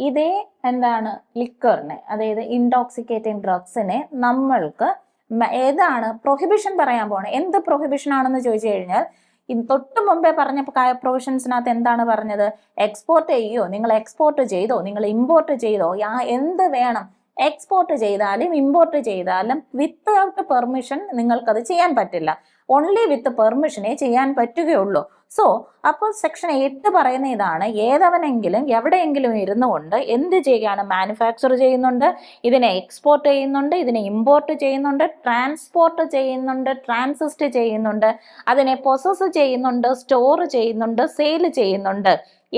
ഇതേ എന്താണ് ലിക്കറിനെ, അതായത് ഇൻടോക്സിക്കേറ്റിംഗ് ഡ്രഗ്സിനെ നമ്മൾക്ക് ഏതാണ് പ്രൊഹിബിഷൻ പറയാൻ പോണേ. എന്ത് പ്രൊഹിബിഷൻ ആണെന്ന് ചോദിച്ചു കഴിഞ്ഞാൽ, തൊട്ട് മുമ്പേ പറഞ്ഞ പ്രൊവിഷൻസിനകത്ത് എന്താണ് പറഞ്ഞത്, എക്സ്പോർട്ട് ചെയ്യോ, നിങ്ങൾ എക്സ്പോർട്ട് ചെയ്തോ, നിങ്ങൾ ഇമ്പോർട്ട് ചെയ്തോ, എന്ത് വേണം, എക്സ്പോർട്ട് ചെയ്താലും ഇമ്പോർട്ട് ചെയ്താലും വിത്തൗട്ട് പെർമിഷൻ നിങ്ങൾക്കത് ചെയ്യാൻ പറ്റില്ല. ഓൺലി വിത്ത് പെർമിഷനെ ചെയ്യാൻ പറ്റുകയുള്ളൂ. അപ്പോൾ സെക്ഷൻ 8 പറയുന്ന ഇതാണ്, ഏതവനെങ്കിലും എവിടെയെങ്കിലും ഇരുന്നു കൊണ്ട് എന്ത് ചെയ്യുകയാണ്, മാനുഫാക്ചർ ചെയ്യുന്നുണ്ട്, ഇതിനെ എക്സ്പോർട്ട് ചെയ്യുന്നുണ്ട്, ഇതിനെ ഇമ്പോർട്ട് ചെയ്യുന്നുണ്ട്, ട്രാൻസ്പോർട്ട് ചെയ്യുന്നുണ്ട്, ട്രാൻസിസ്റ്റ് ചെയ്യുന്നുണ്ട്, അതിനെ പൊസസ് ചെയ്യുന്നുണ്ട്, സ്റ്റോർ ചെയ്യുന്നുണ്ട്, സെയിൽ ചെയ്യുന്നുണ്ട്.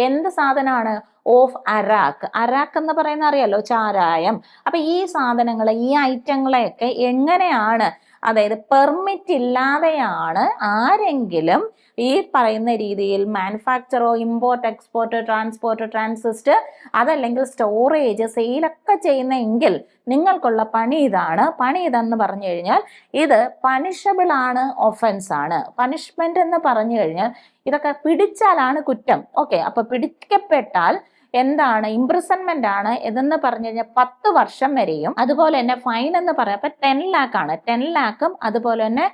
എന്ത് സാധനമാണ്, ഓഫ് അരാക്ക് എന്ന് പറയുന്ന അറിയാലോ, ചാരായം. അപ്പൊ ഈ സാധനങ്ങൾ, ഈ ഐറ്റങ്ങളെയൊക്കെ എങ്ങനെയാണ്, അതായത് പെർമിറ്റ് ഇല്ലാതെയാണ് ആരെങ്കിലും ഈ പറയുന്ന രീതിയിൽ മാനുഫാക്ചറോ, ഇമ്പോർട്ട്, എക്സ്പോർട്ട്, ട്രാൻസ്പോർട്ട്, ട്രാൻസിസ്റ്റ്, അതല്ലെങ്കിൽ സ്റ്റോറേജ്, സെയിലൊക്കെ ചെയ്യുന്നെങ്കിൽ നിങ്ങൾക്കുള്ള പണി ഇതാണ്. പണി ഇതെന്ന് പറഞ്ഞു കഴിഞ്ഞാൽ ഇത് പണിഷബിൾ ആണ്, ഒഫൻസ് ആണ്. പണിഷ്മെന്റ് എന്ന് പറഞ്ഞു കഴിഞ്ഞാൽ ഇതൊക്കെ പിടിച്ചാലാണ് കുറ്റം. ഓക്കെ, അപ്പൊ പിടിക്കപ്പെട്ടാൽ എന്താണ്, ഇംപ്രിസൺമെന്റ് ആണ്. ഇതെന്ന് പറഞ്ഞു കഴിഞ്ഞാൽ 10 വർഷം വരെയും, അതുപോലെ തന്നെ ഫൈൻ എന്ന് പറയാം. അപ്പൊ 10 lakh ആണ്. 10 lakhും അതുപോലെ തന്നെ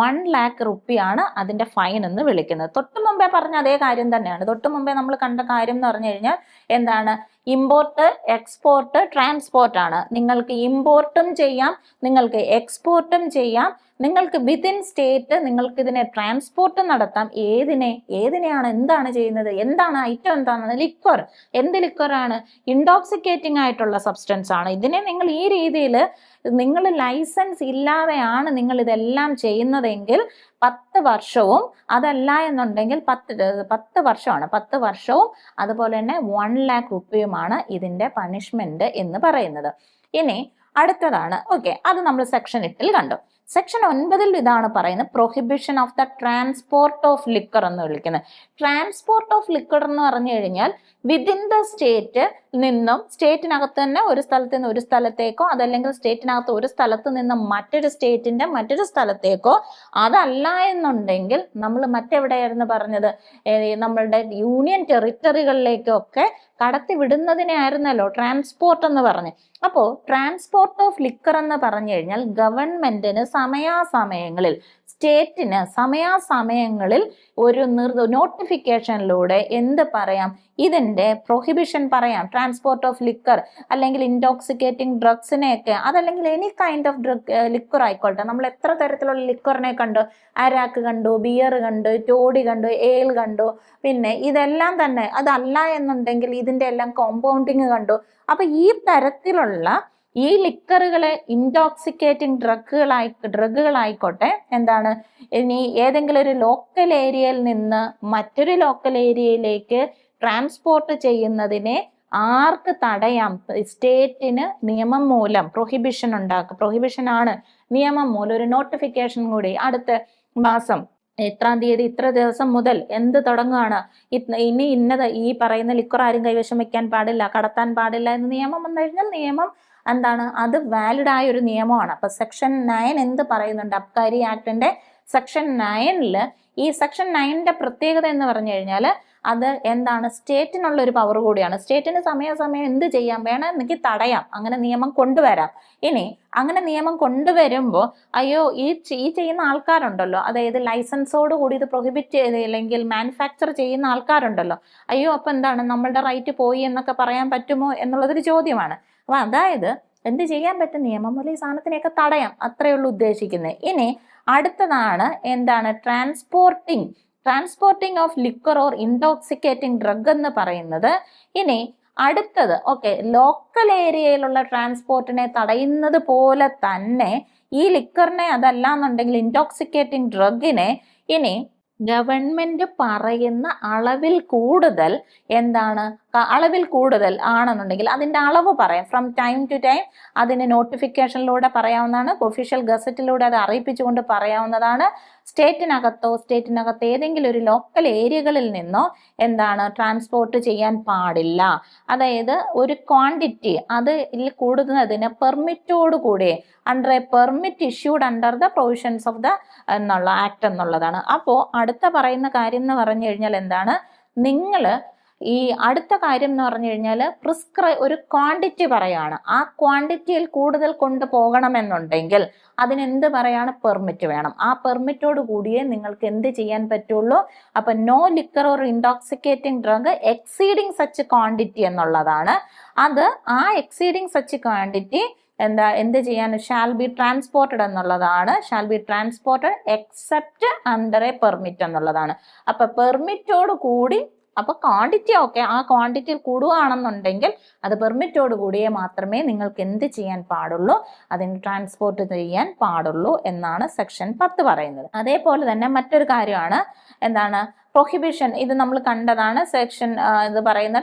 1 lakh റുപ്പിയാണ് അതിന്റെ ഫൈൻ എന്ന് വിളിക്കുന്നത്. തൊട്ട് മുമ്പേ പറഞ്ഞ അതേ കാര്യം തന്നെയാണ്. തൊട്ട് മുമ്പേ നമ്മൾ കണ്ട കാര്യം എന്ന് പറഞ്ഞു കഴിഞ്ഞാൽ എന്താണ്, ഇമ്പോർട്ട്, എക്സ്പോർട്ട്, ട്രാൻസ്പോർട്ട് ആണ്. നിങ്ങൾക്ക് ഇമ്പോർട്ടും ചെയ്യാം, നിങ്ങൾക്ക് എക്സ്പോർട്ടും ചെയ്യാം, നിങ്ങൾക്ക് വിത്തിൻ സ്റ്റേറ്റ് നിങ്ങൾക്ക് ഇതിനെ ട്രാൻസ്പോർട്ട് നടത്താം. ഏതിനെയാണ്, എന്താണ് ചെയ്യുന്നത്, എന്താണ് ഐറ്റം, എന്താണ് ലിക്വർ. എന്ത് ലിക്വറാണ്, ഇൻടോക്സിക്കേറ്റിംഗ് ആയിട്ടുള്ള സബ്സ്റ്റൻസ് ആണ്. ഇതിനെ നിങ്ങൾ ഈ രീതിയിൽ, നിങ്ങൾ ലൈസൻസ് ഇല്ലാതെയാണ് നിങ്ങൾ ഇതെല്ലാം ചെയ്യുന്നതെങ്കിൽ 10 വർഷവും, അതല്ല എന്നുണ്ടെങ്കിൽ 10 വർഷമാണ്. 10 വർഷവും അതുപോലെ തന്നെ 1 lakh റുപ്പിയുമാണ് ഇതിന്റെ പണിഷ്മെന്റ് എന്ന് പറയുന്നത്. ഇനി അടുത്തതാണ്, ഓക്കെ, അത് നമ്മൾ സെക്ഷൻ 8 കണ്ടു. സെക്ഷൻ 9 ഇതാണ് പറയുന്നത്, prohibition of the transport of liquor എന്ന് വിളിക്കുന്നത്. ട്രാൻസ്പോർട്ട് ഓഫ് ലിക്കർ എന്ന് പറഞ്ഞു കഴിഞ്ഞാൽ വിതിൻ ദ സ്റ്റേറ്റ് നിന്നും, സ്റ്റേറ്റിനകത്ത് തന്നെ ഒരു സ്ഥലത്ത് നിന്ന് ഒരു സ്ഥലത്തേക്കോ, അതല്ലെങ്കിൽ സ്റ്റേറ്റിനകത്ത് ഒരു സ്ഥലത്ത് നിന്ന് മറ്റൊരു സ്റ്റേറ്റിന്റെ മറ്റൊരു സ്ഥലത്തേക്കോ, അതല്ല എന്നുണ്ടെങ്കിൽ നമ്മൾ മറ്റെവിടെയായിരുന്നു പറഞ്ഞത്, നമ്മളുടെ യൂണിയൻ ടെറിട്ടറികളിലേക്കൊക്കെ കടത്തി വിടുന്നതിനെ ആയിരുന്നല്ലോ ട്രാൻസ്പോർട്ട് എന്ന് പറഞ്ഞ്. അപ്പോൾ ട്രാൻസ്പോർട്ട് ഓഫ് ലിക്കർ എന്ന് പറഞ്ഞു കഴിഞ്ഞാൽ ഗവൺമെന്റിന് സമയാസമയങ്ങളിൽ സ്റ്റേറ്റിന് സമയാസമയങ്ങളിൽ ഒരു നോട്ടിഫിക്കേഷനിലൂടെ എന്ത് പറയാം, ഇതിന്റെ പ്രൊഹിബിഷൻ പറയാം. ട്രാൻസ്പോർട്ട് ഓഫ് ലിക്കർ അല്ലെങ്കിൽ ഇൻടോക്സിക്കേറ്റിംഗ് ഡ്രഗ്സിനെയൊക്കെ, അതല്ലെങ്കിൽ any kind of drug liquor ആയിക്കോട്ടെ. നമ്മൾ എത്ര തരത്തിലുള്ള ലിക്വറിനെ കണ്ടു? അരാക്ക് കണ്ടു, ബിയർ കണ്ടു, ടോഡി കണ്ടു, ഏൽ കണ്ടു. പിന്നെ ഇതെല്ലാം തന്നെ അതല്ല എന്നുണ്ടെങ്കിൽ ഇതിന്റെ എല്ലാം കോമ്പൗണ്ടിങ് കണ്ടു. അപ്പൊ ഈ തരത്തിലുള്ള ഈ ലിക്കറുകളെ ഇൻടോക്സിക്കേറ്റിംഗ് ഡ്രഗുകളായിക്കോട്ടെ, എന്താണ്, ഇനി ഏതെങ്കിലും ഒരു ലോക്കൽ ഏരിയയിൽ നിന്ന് മറ്റൊരു ലോക്കൽ ഏരിയയിലേക്ക് ട്രാൻസ്പോർട്ട് ചെയ്യുന്നതിനെ ആർക്ക് തടയാം? സ്റ്റേറ്റിന് നിയമം മൂലം പ്രൊഹിബിഷൻ ഉണ്ടാക്കും. പ്രൊഹിബിഷൻ ആണ് നിയമം മൂലം. ഒരു നോട്ടിഫിക്കേഷൻ കൂടി അടുത്ത മാസം എത്രാം തീയതി ഇത്ര ദിവസം മുതൽ എന്ത് തുടങ്ങുകയാണ്, ഇനി ഇന്നത് ഈ പറയുന്ന ലിക്വർ ആരും കൈവശം വെക്കാൻ പാടില്ല, കടത്താൻ പാടില്ല എന്ന് നിയമം വന്നു കഴിഞ്ഞാൽ നിയമം എന്താണ്, അത് വാലിഡ് ആയ ഒരു നിയമമാണ്. അപ്പൊ സെക്ഷൻ 9 എന്ത് പറയുന്നുണ്ട്? അബ്കാരി ആക്ടിന്റെ സെക്ഷൻ 9 ഈ സെക്ഷൻ 9ന്റെ പ്രത്യേകത എന്ന് പറഞ്ഞു കഴിഞ്ഞാൽ അത് എന്താണ്, സ്റ്റേറ്റിനുള്ള ഒരു പവർ കൂടിയാണ്. സ്റ്റേറ്റിന് സമയാസമയം എന്ത് ചെയ്യാം, വേണമെന്നെങ്കിൽ തടയാം, അങ്ങനെ നിയമം കൊണ്ടുവരാം. ഇനി അങ്ങനെ നിയമം കൊണ്ടുവരുമ്പോൾ അയ്യോ ഈ ചെയ്യുന്ന ആൾക്കാരുണ്ടല്ലോ, അതായത് ലൈസൻസോട് കൂടി ഇത് പ്രൊഹിബിറ്റ് ചെയ്ത് അല്ലെങ്കിൽ മാനുഫാക്ചർ ചെയ്യുന്ന ആൾക്കാരുണ്ടല്ലോ, അയ്യോ അപ്പൊ എന്താണ് നമ്മളുടെ റൈറ്റ് പോയി എന്നൊക്കെ പറയാൻ പറ്റുമോ എന്നുള്ളതൊരു ചോദ്യമാണ്. അപ്പൊ അതായത് എന്ത് ചെയ്യാൻ പറ്റും, നിയമം മൂലം ഈ സാധനത്തിനെയൊക്കെ തടയാം, അത്രയേ ഉള്ളൂ ഉദ്ദേശിക്കുന്നത്. ഇനി അടുത്തതാണ് എന്താണ്, transporting of liquor or intoxicating drug എന്ന് പറയുന്നത്. ഇനി അടുത്തത് ലോക്കൽ ഏരിയയിലുള്ള ട്രാൻസ്പോർട്ടിനെ തടയുന്നത് പോലെ തന്നെ ഈ ലിക്വറിനെ, അതല്ലാന്നുണ്ടെങ്കിൽ ഇൻടോക്സിക്കേറ്റിംഗ് ഡ്രഗിനെ ഇനി ഗവൺമെന്റ് പറയുന്ന അളവിൽ കൂടുതൽ എന്താണ്, അളവിൽ കൂടുതൽ ആണെന്നുണ്ടെങ്കിൽ അതിന്റെ അളവ് പറയാം. ഫ്രം ടൈം ടു ടൈം അതിന് നോട്ടിഫിക്കേഷനിലൂടെ പറയാവുന്നതാണ്, ഒഫീഷ്യൽ ഗസറ്റിലൂടെ അത് അറിയിപ്പിച്ചുകൊണ്ട് പറയാവുന്നതാണ്. സ്റ്റേറ്റിനകത്ത് ഏതെങ്കിലും ഒരു ലോക്കൽ ഏരിയകളിൽ നിന്നോ എന്താണ് ട്രാൻസ്പോർട്ട് ചെയ്യാൻ പാടില്ല. അതായത് ഒരു ക്വാണ്ടിറ്റി അതിൽ കൂടുന്നതിന് പെർമിറ്റോട് കൂടി under a permit issued under the provisions of the എന്നുള്ള ആക്ട് എന്നുള്ളതാണ്. അപ്പോൾ അടുത്ത പറയുന്ന കാര്യം എന്ന് പറഞ്ഞു കഴിഞ്ഞാൽ എന്താണ്, നിങ്ങൾ ഈ അടുത്ത കാര്യം എന്ന് പറഞ്ഞു കഴിഞ്ഞാൽ ഒരു ക്വാണ്ടിറ്റി പറയാണ്. ആ ക്വാണ്ടിറ്റിയിൽ കൂടുതൽ കൊണ്ടുപോകണമെന്നുണ്ടെങ്കിൽ അതിനെന്ത് പറയാണ്, പെർമിറ്റ് വേണം. ആ പെർമിറ്റോട് കൂടിയേ നിങ്ങൾക്ക് എന്ത് ചെയ്യാൻ പറ്റുള്ളൂ. അപ്പൊ no liquor or intoxicating drug exceeding such quantity എന്നുള്ളതാണ്. അത് ആ എക്സീഡിങ് സച്ച് ക്വാണ്ടിറ്റി എന്ത് ചെയ്യാൻ, ഷാൽ ബി ട്രാൻസ്പോർട്ടഡ് എന്നുള്ളതാണ്. Shall be transported except under a permit എന്നുള്ളതാണ്. അപ്പൊ പെർമിറ്റോട് കൂടി, അപ്പൊ ക്വാണ്ടിറ്റി ആ ക്വാണ്ടിറ്റിയിൽ കൂടുകയാണെന്നുണ്ടെങ്കിൽ അത് പെർമിറ്റോട് കൂടിയേ മാത്രമേ നിങ്ങൾക്ക് എന്ത് ചെയ്യാൻ പാടുള്ളൂ, അതിന് ട്രാൻസ്പോർട്ട് ചെയ്യാൻ പാടുള്ളൂ എന്നാണ് സെക്ഷൻ 10 പറയുന്നത്. അതേപോലെ തന്നെ മറ്റൊരു കാര്യമാണ് എന്താണ്, പ്രൊഹിബിഷൻ. ഇത് നമ്മൾ കണ്ടതാണ്. സെക്ഷൻ ഇത് പറയുന്ന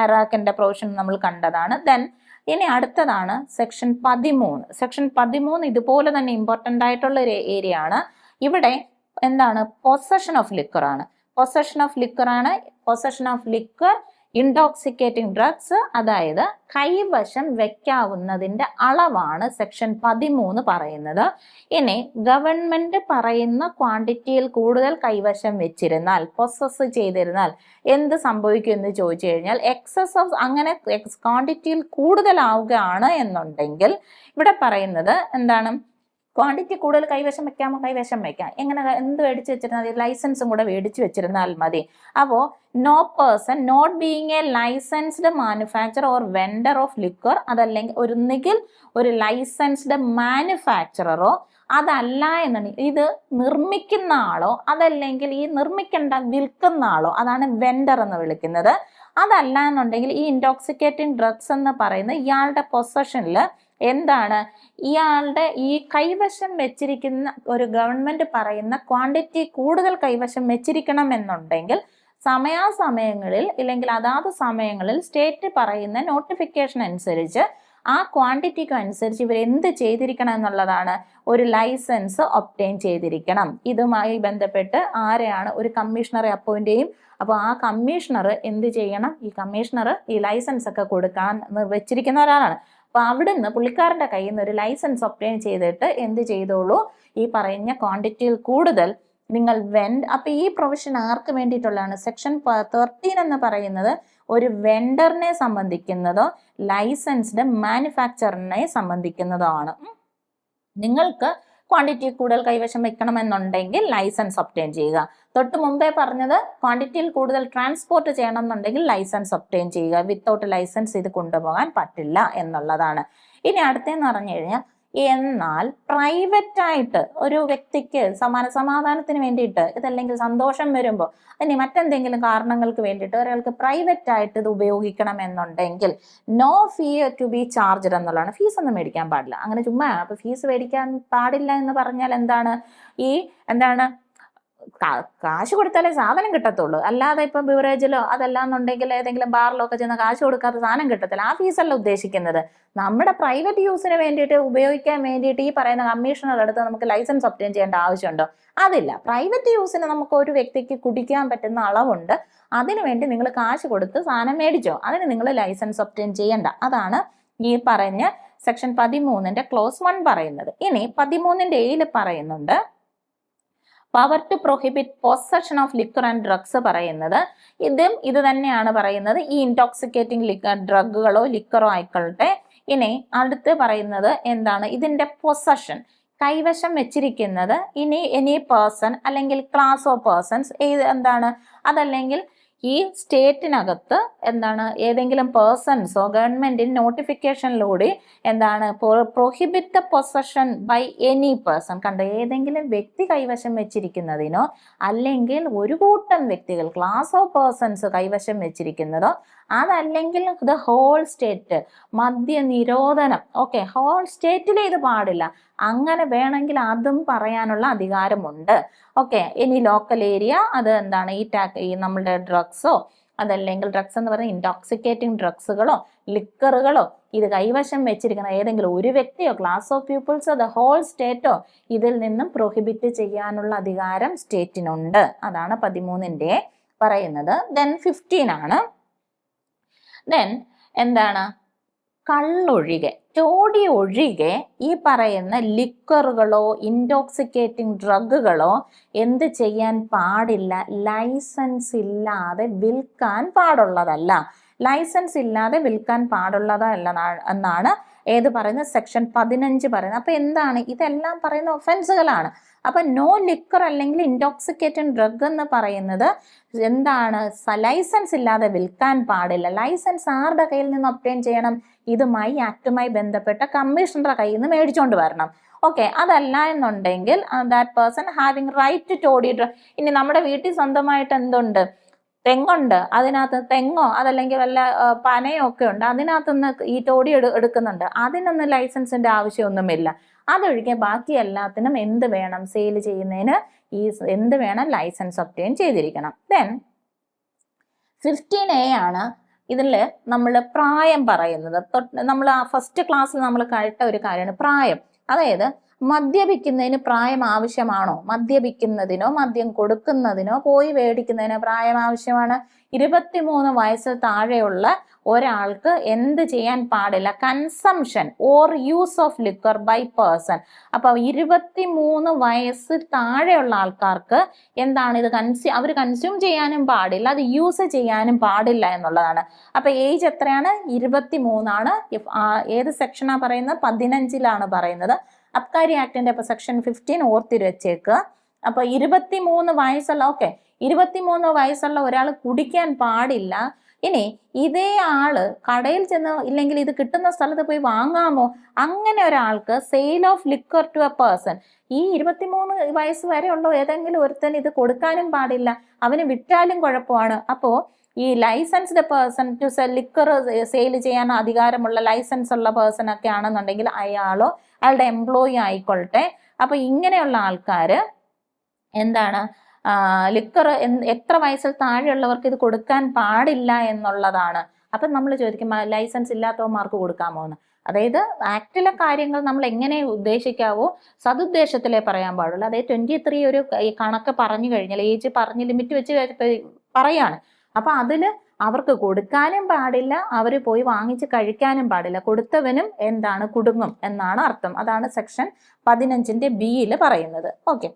അറാക്കിന്റെ പ്രൊവിഷൻ നമ്മൾ കണ്ടതാണ്. ദെൻ ഇനി അടുത്തതാണ് സെക്ഷൻ 13. സെക്ഷൻ 13 ഇതുപോലെ തന്നെ ഇമ്പോർട്ടൻ്റ് ആയിട്ടുള്ള ഒരു ഏരിയ ആണ്. ഇവിടെ എന്താണ്, പൊസഷൻ ഓഫ് ലിക്വർ ആണ്. Possession of liquor intoxicating drugs, അതായത് കൈവശം വെക്കാവുന്നതിന്റെ അളവാണ് സെക്ഷൻ 13 പറയുന്നത്. ഇനി ഗവൺമെന്റ് പറയുന്ന ക്വാണ്ടിറ്റിയിൽ കൂടുതൽ കൈവശം വെച്ചിരുന്നാൽ, പൊസസ് ചെയ്തിരുന്നാൽ എന്ത് സംഭവിക്കും എന്ന് ചോദിച്ചു കഴിഞ്ഞാൽ, എക്സസ് ഓഫ് അങ്ങനെ ക്വാണ്ടിറ്റിയിൽ കൂടുതലാവുകയാണ് എന്നുണ്ടെങ്കിൽ ഇവിടെ പറയുന്നത് എന്താണ്, ക്വാണ്ടിറ്റി കൂടുതൽ കൈവശം വെക്കാമോ, കൈവശം വെക്കാം. എങ്ങനെ, എന്ത് മേടിച്ച് വെച്ചിരുന്നാൽ മതി, ലൈസൻസും കൂടെ മേടിച്ച് വെച്ചിരുന്നാൽ മതി. അപ്പോൾ no person not being a licensed manufacture or vendor of liquor, അതല്ലെങ്കിൽ ഒന്നുകിൽ ഒരു ലൈസൻസ്ഡ് മാനുഫാക്ചററോ അതല്ല എന്നുണ്ടെങ്കിൽ ഇത് നിർമ്മിക്കുന്ന ആളോ, അതല്ലെങ്കിൽ ഈ വിൽക്കുന്ന ആളോ, അതാണ് വെൻഡർ എന്ന് വിളിക്കുന്നത്. അതല്ല എന്നുണ്ടെങ്കിൽ ഈ ഇൻടോക്സിക്കേറ്റിംഗ് ഡ്രഗ്സ് എന്ന് പറയുന്ന ഇയാളുടെ പൊസഷനിൽ എന്താണ്, ഇയാളുടെ ഈ കൈവശം വെച്ചിരിക്കുന്ന ഒരു ഗവൺമെന്റ് പറയുന്ന ക്വാണ്ടിറ്റി കൂടുതൽ കൈവശം വെച്ചിരിക്കണം എന്നുണ്ടെങ്കിൽ സമയാസമയങ്ങളിൽ ഇല്ലെങ്കിൽ അതാത് സമയങ്ങളിൽ സ്റ്റേറ്റ് പറയുന്ന നോട്ടിഫിക്കേഷൻ അനുസരിച്ച് ആ ക്വാണ്ടിറ്റിക്ക് അനുസരിച്ച് ഇവർ എന്ത് ചെയ്തിരിക്കണം എന്നുള്ളതാണ്, ഒരു ലൈസൻസ് ഒബ്റ്റെയിൻ ചെയ്തിരിക്കണം. ഇതുമായി ബന്ധപ്പെട്ട് ആരെയാണ്, ഒരു കമ്മീഷണറെ അപ്പോയിന്റ് ചെയ്യും. അപ്പോൾ ആ കമ്മീഷണർ എന്ത് ചെയ്യണം, ഈ കമ്മീഷണർ ഈ ലൈസൻസ് ഒക്കെ കൊടുക്കാൻ വെച്ചിരിക്കുന്ന ഒരാളാണ്. അപ്പൊ അവിടുന്ന് പുള്ളിക്കാരന്റെ കയ്യിൽ നിന്ന് ഒരു ലൈസൻസ് ഒബ്റ്റെയിൻ ചെയ്തിട്ട് എന്ത് ചെയ്തോളൂ, ഈ പറയുന്ന ക്വാണ്ടിറ്റിയിൽ കൂടുതൽ നിങ്ങൾ അപ്പൊ ഈ പ്രൊവിഷൻ ആർക്ക് വേണ്ടിയിട്ടുള്ളതാണ്, സെക്ഷൻ 13 എന്ന് പറയുന്നത് ഒരു വെണ്ടറിനെ സംബന്ധിക്കുന്നതോ ലൈസൻസ്ഡ് മാനുഫാക്ചറിനെ സംബന്ധിക്കുന്നതോ ആണ്. നിങ്ങൾക്ക് ക്വാണ്ടിറ്റി കൂടുതൽ കൈവശം വെക്കണമെന്നുണ്ടെങ്കിൽ ലൈസൻസ് ഒബ്റ്റെയിൻ ചെയ്യുക. തൊട്ട് മുമ്പേ പറഞ്ഞത് ക്വാണ്ടിറ്റിയിൽ കൂടുതൽ ട്രാൻസ്പോർട്ട് ചെയ്യണം എന്നുണ്ടെങ്കിൽ ലൈസൻസ് ഒബ്റ്റെയിൻ ചെയ്യുക. വിത്തൗട്ട് ലൈസൻസ് ഇത് കൊണ്ടുപോകാൻ പറ്റില്ല എന്നുള്ളതാണ്. ഇനി അടുത്തെന്ന് പറഞ്ഞു കഴിഞ്ഞാൽ, എന്നാൽ പ്രൈവറ്റ് ആയിട്ട് ഒരു വ്യക്തിക്ക് സമാധാനത്തിന് വേണ്ടിയിട്ട് ഇതല്ലെങ്കിൽ സന്തോഷം വരുമ്പോൾ ഇനി മറ്റെന്തെങ്കിലും കാരണങ്ങൾക്ക് വേണ്ടിയിട്ട് ഒരാൾക്ക് പ്രൈവറ്റ് ആയിട്ട് ഇത് ഉപയോഗിക്കണം എന്നുണ്ടെങ്കിൽ no fee to be charged എന്നുള്ളതാണ്. ഫീസ് ഒന്നും മേടിക്കാൻ പാടില്ല. അങ്ങനെ ചുമ്മാ അപ്പൊ ഫീസ് മേടിക്കാൻ പാടില്ല എന്ന് പറഞ്ഞാൽ എന്താണ്? കാശ് കൊടുത്താലേ സാധനം കിട്ടത്തുള്ളൂ. അല്ലാതെ ഇപ്പം ബിവറേജിലോ അതല്ലാന്നുണ്ടെങ്കിൽ ഏതെങ്കിലും ബാറിലോ ഒക്കെ ചെന്ന് കാശ് കൊടുക്കാത്ത സാധനം കിട്ടത്തില്ല. ആ ഫീസല്ല ഉദ്ദേശിക്കുന്നത്. നമ്മുടെ പ്രൈവറ്റ് യൂസിന് വേണ്ടിയിട്ട് ഉപയോഗിക്കാൻ വേണ്ടിയിട്ട് ഈ പറയുന്ന കമ്മീഷണറുടെ അടുത്ത് നമുക്ക് ലൈസൻസ് ഒബ്റ്റെയിൻ ചെയ്യേണ്ട ആവശ്യമുണ്ടോ? അതില്ല. പ്രൈവറ്റ് യൂസിന് നമുക്ക് ഒരു വ്യക്തിക്ക് കുടിക്കാൻ പറ്റുന്ന അളവുണ്ട്. അതിനുവേണ്ടി നിങ്ങൾ കാശ് കൊടുത്ത് സാധനം മേടിച്ചോ, അതിന് നിങ്ങൾ ലൈസൻസ് ഒബ്റ്റെയിൻ ചെയ്യണ്ട. അതാണ് ഈ പറഞ്ഞ സെക്ഷൻ 13 ക്ലോസ് 1 പറയുന്നത്. ഇനി 13 പറയുന്നുണ്ട് power to prohibit possession of liquor and drugs പറയുന്നത്. ഇത് തന്നെയാണ് പറയുന്നത്. ഈ ഇൻടോക്സിക്കേറ്റിംഗ് ഡ്രഗുകളോ ലിക്വറോ ആയിക്കൊള്ളട്ടെ. ഇനി അടുത്ത് പറയുന്നത് എന്താണ്? ഇതിന്റെ പൊസഷൻ, കൈവശം വെച്ചിരിക്കുന്നത് ഇനി എനി പേഴ്സൺ അല്ലെങ്കിൽ ക്ലാസ് ഓഫ് പേഴ്സൺസ് എന്താണ്, അതല്ലെങ്കിൽ ഈ സ്റ്റേറ്റിനകത്ത് എന്താണ് ഏതെങ്കിലും പേഴ്സൺസോ ഗവൺമെന്റിന് നോട്ടിഫിക്കേഷനിലൂടെ എന്താണ് prohibit the possession by any person, കണ്ട ഏതെങ്കിലും വ്യക്തി കൈവശം വെച്ചിരിക്കുന്നതിനോ അല്ലെങ്കിൽ ഒരു കൂട്ടം വ്യക്തികൾ ക്ലാസ് ഓഫ് പേഴ്സൺസ് കൈവശം വെച്ചിരിക്കുന്നതോ അതല്ലെങ്കിൽ ദ ഹോൾ സ്റ്റേറ്റ് മദ്യ നിരോധനം. ഓക്കെ, ഹോൾ സ്റ്റേറ്റിൽ ഇത് പാടില്ല. അങ്ങനെ വേണമെങ്കിൽ അതും പറയാനുള്ള അധികാരമുണ്ട്. ഓക്കെ, ഇനി ലോക്കൽ ഏരിയ അത് എന്താണ് ഈ നമ്മളുടെ ഡ്രഗ്സോ അതല്ലെങ്കിൽ ഡ്രഗ്സ് എന്ന് പറയുന്ന ഇൻടോക്സിക്കേറ്റിംഗ് ഡ്രഗ്സുകളോ ലിക്കറുകളോ ഇത് കൈവശം വെച്ചിരിക്കുന്ന ഏതെങ്കിലും ഒരു വ്യക്തിയോ ക്ലാസ് ഓഫ് പീപ്പിൾസോ ദ ഹോൾ സ്റ്റേറ്റോ ഇതിൽ നിന്നും പ്രൊഹിബിറ്റ് ചെയ്യാനുള്ള അധികാരം സ്റ്റേറ്റിനുണ്ട്. അതാണ് 13 പറയുന്നത്. ദെൻ 15 ആണ്. ദെൻ എന്താണ്? കള്ളൊഴികെ, ടോഡി ഒഴികെ ഈ പറയുന്ന ലിക്വറുകളോ ഇൻടോക്സിക്കേറ്റിംഗ് ഡ്രഗുകളോ എന്ത് ചെയ്യാൻ പാടില്ല? ലൈസൻസ് ഇല്ലാതെ വിൽക്കാൻ പാടുള്ളതല്ല. ലൈസൻസ് ഇല്ലാതെ വിൽക്കാൻ പാടുള്ളതല്ല എന്നാണ് ഏത് പറയുന്നത്? സെക്ഷൻ 15 പറയുന്നത്. അപ്പൊ എന്താണ്? ഇതെല്ലാം പറയുന്ന ഒഫൻസുകളാണ്. അപ്പൊ നോ ലിക്വർ അല്ലെങ്കിൽ ഇൻടോക്സിക്കേറ്റിംഗ് ഡ്രഗ് എന്ന് പറയുന്നത് എന്താണ്? ലൈസൻസ് ഇല്ലാതെ വിൽക്കാൻ പാടില്ല. ലൈസൻസ് ആരുടെ കയ്യിൽ നിന്ന് ഒബ്റ്റെയിൻ ചെയ്യണം? ഇതുമായി ആക്ടുമായി ബന്ധപ്പെട്ട കമ്മീഷണറുടെ കയ്യിൽ നിന്ന് മേടിച്ചോണ്ട് വരണം. ഓക്കെ, അതല്ല എന്നുണ്ടെങ്കിൽ that person having right to ഓഡി ഡ്രഗ്. ഇനി നമ്മുടെ വീട്ടിൽ സ്വന്തമായിട്ട് എന്തുണ്ട്? തെങ്ങുണ്ട്. അതിനകത്ത് തെങ്ങോ അതല്ലെങ്കിൽ വല്ല പനയോ ഒക്കെ ഉണ്ട്. അതിനകത്തുനിന്ന് ഈ ടോടി എടുക്കുന്നുണ്ട്. അതിനൊന്നും ലൈസൻസിന്റെ ആവശ്യമൊന്നുമില്ല. അതൊഴികെ ബാക്കി എല്ലാത്തിനും എന്ത് വേണം? സെയിൽ ചെയ്യുന്നതിന് എന്ത് വേണം? ലൈസൻസ് ഒബ്റ്റെയിൻ ചെയ്തിരിക്കണം. ദെൻ 15A ആണ്. ഇതിൽ നമ്മൾ പ്രായം പറയുന്നത്. നമ്മൾ ഫസ്റ്റ് ക്ലാസ്സിൽ നമ്മൾ കേട്ട ഒരു കാര്യമാണ് പ്രായം. അതായത് മദ്യപിക്കുന്നതിന് പ്രായം ആവശ്യമാണോ? മദ്യപിക്കുന്നതിനോ മദ്യം കൊടുക്കുന്നതിനോ പോയി മേടിക്കുന്നതിനോ പ്രായം ആവശ്യമാണ്. 23 വയസ്സിൽ താഴെയുള്ള ഒരാൾക്ക് എന്ത് ചെയ്യാൻ പാടില്ല? Consumption or use of liquor by person. അപ്പൊ 23 വയസ്സ് താഴെയുള്ള ആൾക്കാർക്ക് എന്താണ് ഇത്? അവർ കൺസ്യൂം ചെയ്യാനും പാടില്ല, അത് യൂസ് ചെയ്യാനും പാടില്ല എന്നുള്ളതാണ്. അപ്പൊ ഏജ് എത്രയാണ്? 23 ആണ്. ഏത് സെക്ഷനാ പറയുന്നത്? 15 പറയുന്നത്. അബ്കാരി ആക്ടിന്റെ ഇപ്പൊ സെക്ഷൻ 15 ഓർത്തിരി വെച്ചേക്കുക. അപ്പൊ 23 വയസ്സുള്ള 23 വയസ്സുള്ള ഒരാൾ കുടിക്കാൻ പാടില്ല. ഇനി ഇതേ ആള് കടയിൽ ചെന്ന് ഇല്ലെങ്കിൽ ഇത് കിട്ടുന്ന സ്ഥലത്ത് പോയി വാങ്ങാമോ? അങ്ങനെ ഒരാൾക്ക് sale of liquor to a person, ഈ 23 വയസ്സ് വരെയുള്ള ഏതെങ്കിലും ഒരുത്തൻ ഇത് കൊടുക്കാനും പാടില്ല. അവന് വിറ്റാലും കുഴപ്പമാണ്. അപ്പോ ഈ licensed person to sell liquor sale ചെയ്യാൻ അധികാരമുള്ള ലൈസൻസ് ഉള്ള പേഴ്സൺ ഒക്കെ ആണെന്നുണ്ടെങ്കിൽ അയാളോ അയാളുടെ എംപ്ലോയി ആയിക്കൊള്ളട്ടെ. അപ്പൊ ഇങ്ങനെയുള്ള ആൾക്കാര് എന്താണ് ലിക്വർ എത്ര വയസ്സിൽ താഴെയുള്ളവർക്ക് ഇത് കൊടുക്കാൻ പാടില്ല എന്നുള്ളതാണ്. അപ്പൊ നമ്മൾ ചോദിക്കും ലൈസൻസ് ഇല്ലാത്തവന്മാർക്ക് കൊടുക്കാമോ എന്ന്. അതായത് ആക്ടിലെ കാര്യങ്ങൾ നമ്മൾ എങ്ങനെ ഉദ്ദേശിക്കാവോ സതുദ്ദേശത്തിലേ പറയാൻ പാടുള്ളൂ. അതായത് 23 ഒരു കണക്ക് പറഞ്ഞു കഴിഞ്ഞാൽ ഏജ് പറഞ്ഞ് ലിമിറ്റ് വെച്ച് പറയാണ്. അപ്പൊ അതില് അവർക്ക് കൊടുക്കാനും പാടില്ല, അവർ പോയി വാങ്ങിച്ച് കഴിക്കാനും പാടില്ല. കൊടുത്തവനും എന്താണ്? കുടുങ്ങും എന്നാണ് അർത്ഥം. അതാണ് സെക്ഷൻ 15 B പറയുന്നത്. ഓക്കെ,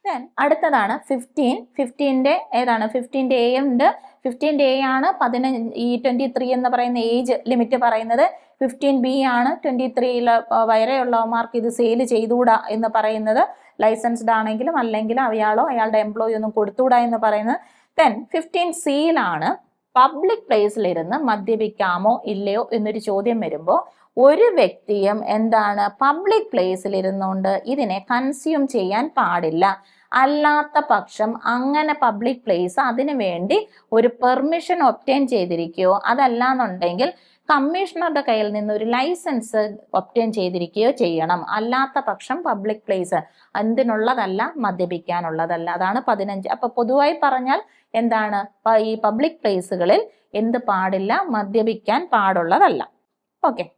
Then അടുത്തതാണ് 15 ഏതാണ് 15 എ ഉണ്ട്. 15 എ ആണ് 23 എന്ന് പറയുന്ന ഏജ് ലിമിറ്റ് പറയുന്നത്. 15 ബി ആണ് 23 വരെയുള്ളവന്മാർക്ക് ഇത് സെയിൽ ചെയ്തുകൂടാ എന്ന് പറയുന്നത്. ലൈസൻസ്ഡ് ആണെങ്കിലും അല്ലെങ്കിലും അയാളോ അയാളുടെ എംപ്ലോയി ഒന്നും കൊടുത്തുകൂടാ എന്ന് പറയുന്നത്. Then 15 സിയിലാണ് പബ്ലിക് പ്ലേസിലിരുന്ന് മദ്യപിക്കാമോ ഇല്ലയോ എന്നൊരു ചോദ്യം വരുമ്പോൾ ഒരു വ്യക്തിയും എന്താണ് പബ്ലിക് പ്ലേസിൽ ഇരുന്നുകൊണ്ട് ഇതിനെ കൺസ്യൂം ചെയ്യാൻ പാടില്ല. അല്ലാത്ത പക്ഷം അങ്ങനെ പബ്ലിക് പ്ലേസ് അതിനു വേണ്ടി ഒരു പെർമിഷൻ ഒബ്റ്റെയിൻ ചെയ്തിരിക്കുകയോ അതല്ലാന്നുണ്ടെങ്കിൽ കമ്മീഷണറുടെ കയ്യിൽ നിന്ന് ഒരു ലൈസൻസ് ഒബ്റ്റെയിൻ ചെയ്തിരിക്കുകയോ ചെയ്യണം. അല്ലാത്ത പക്ഷം പബ്ലിക് പ്ലേസ് എന്തിനുള്ളതല്ല, മദ്യപിക്കാനുള്ളതല്ല. അതാണ് 15. അപ്പൊ പൊതുവായി പറഞ്ഞാൽ എന്താണ്, ഈ പബ്ലിക് പ്ലേസുകളിൽ എന്ത് പാടില്ല, മദ്യപിക്കാൻ പാടുള്ളതല്ല. ഓക്കെ.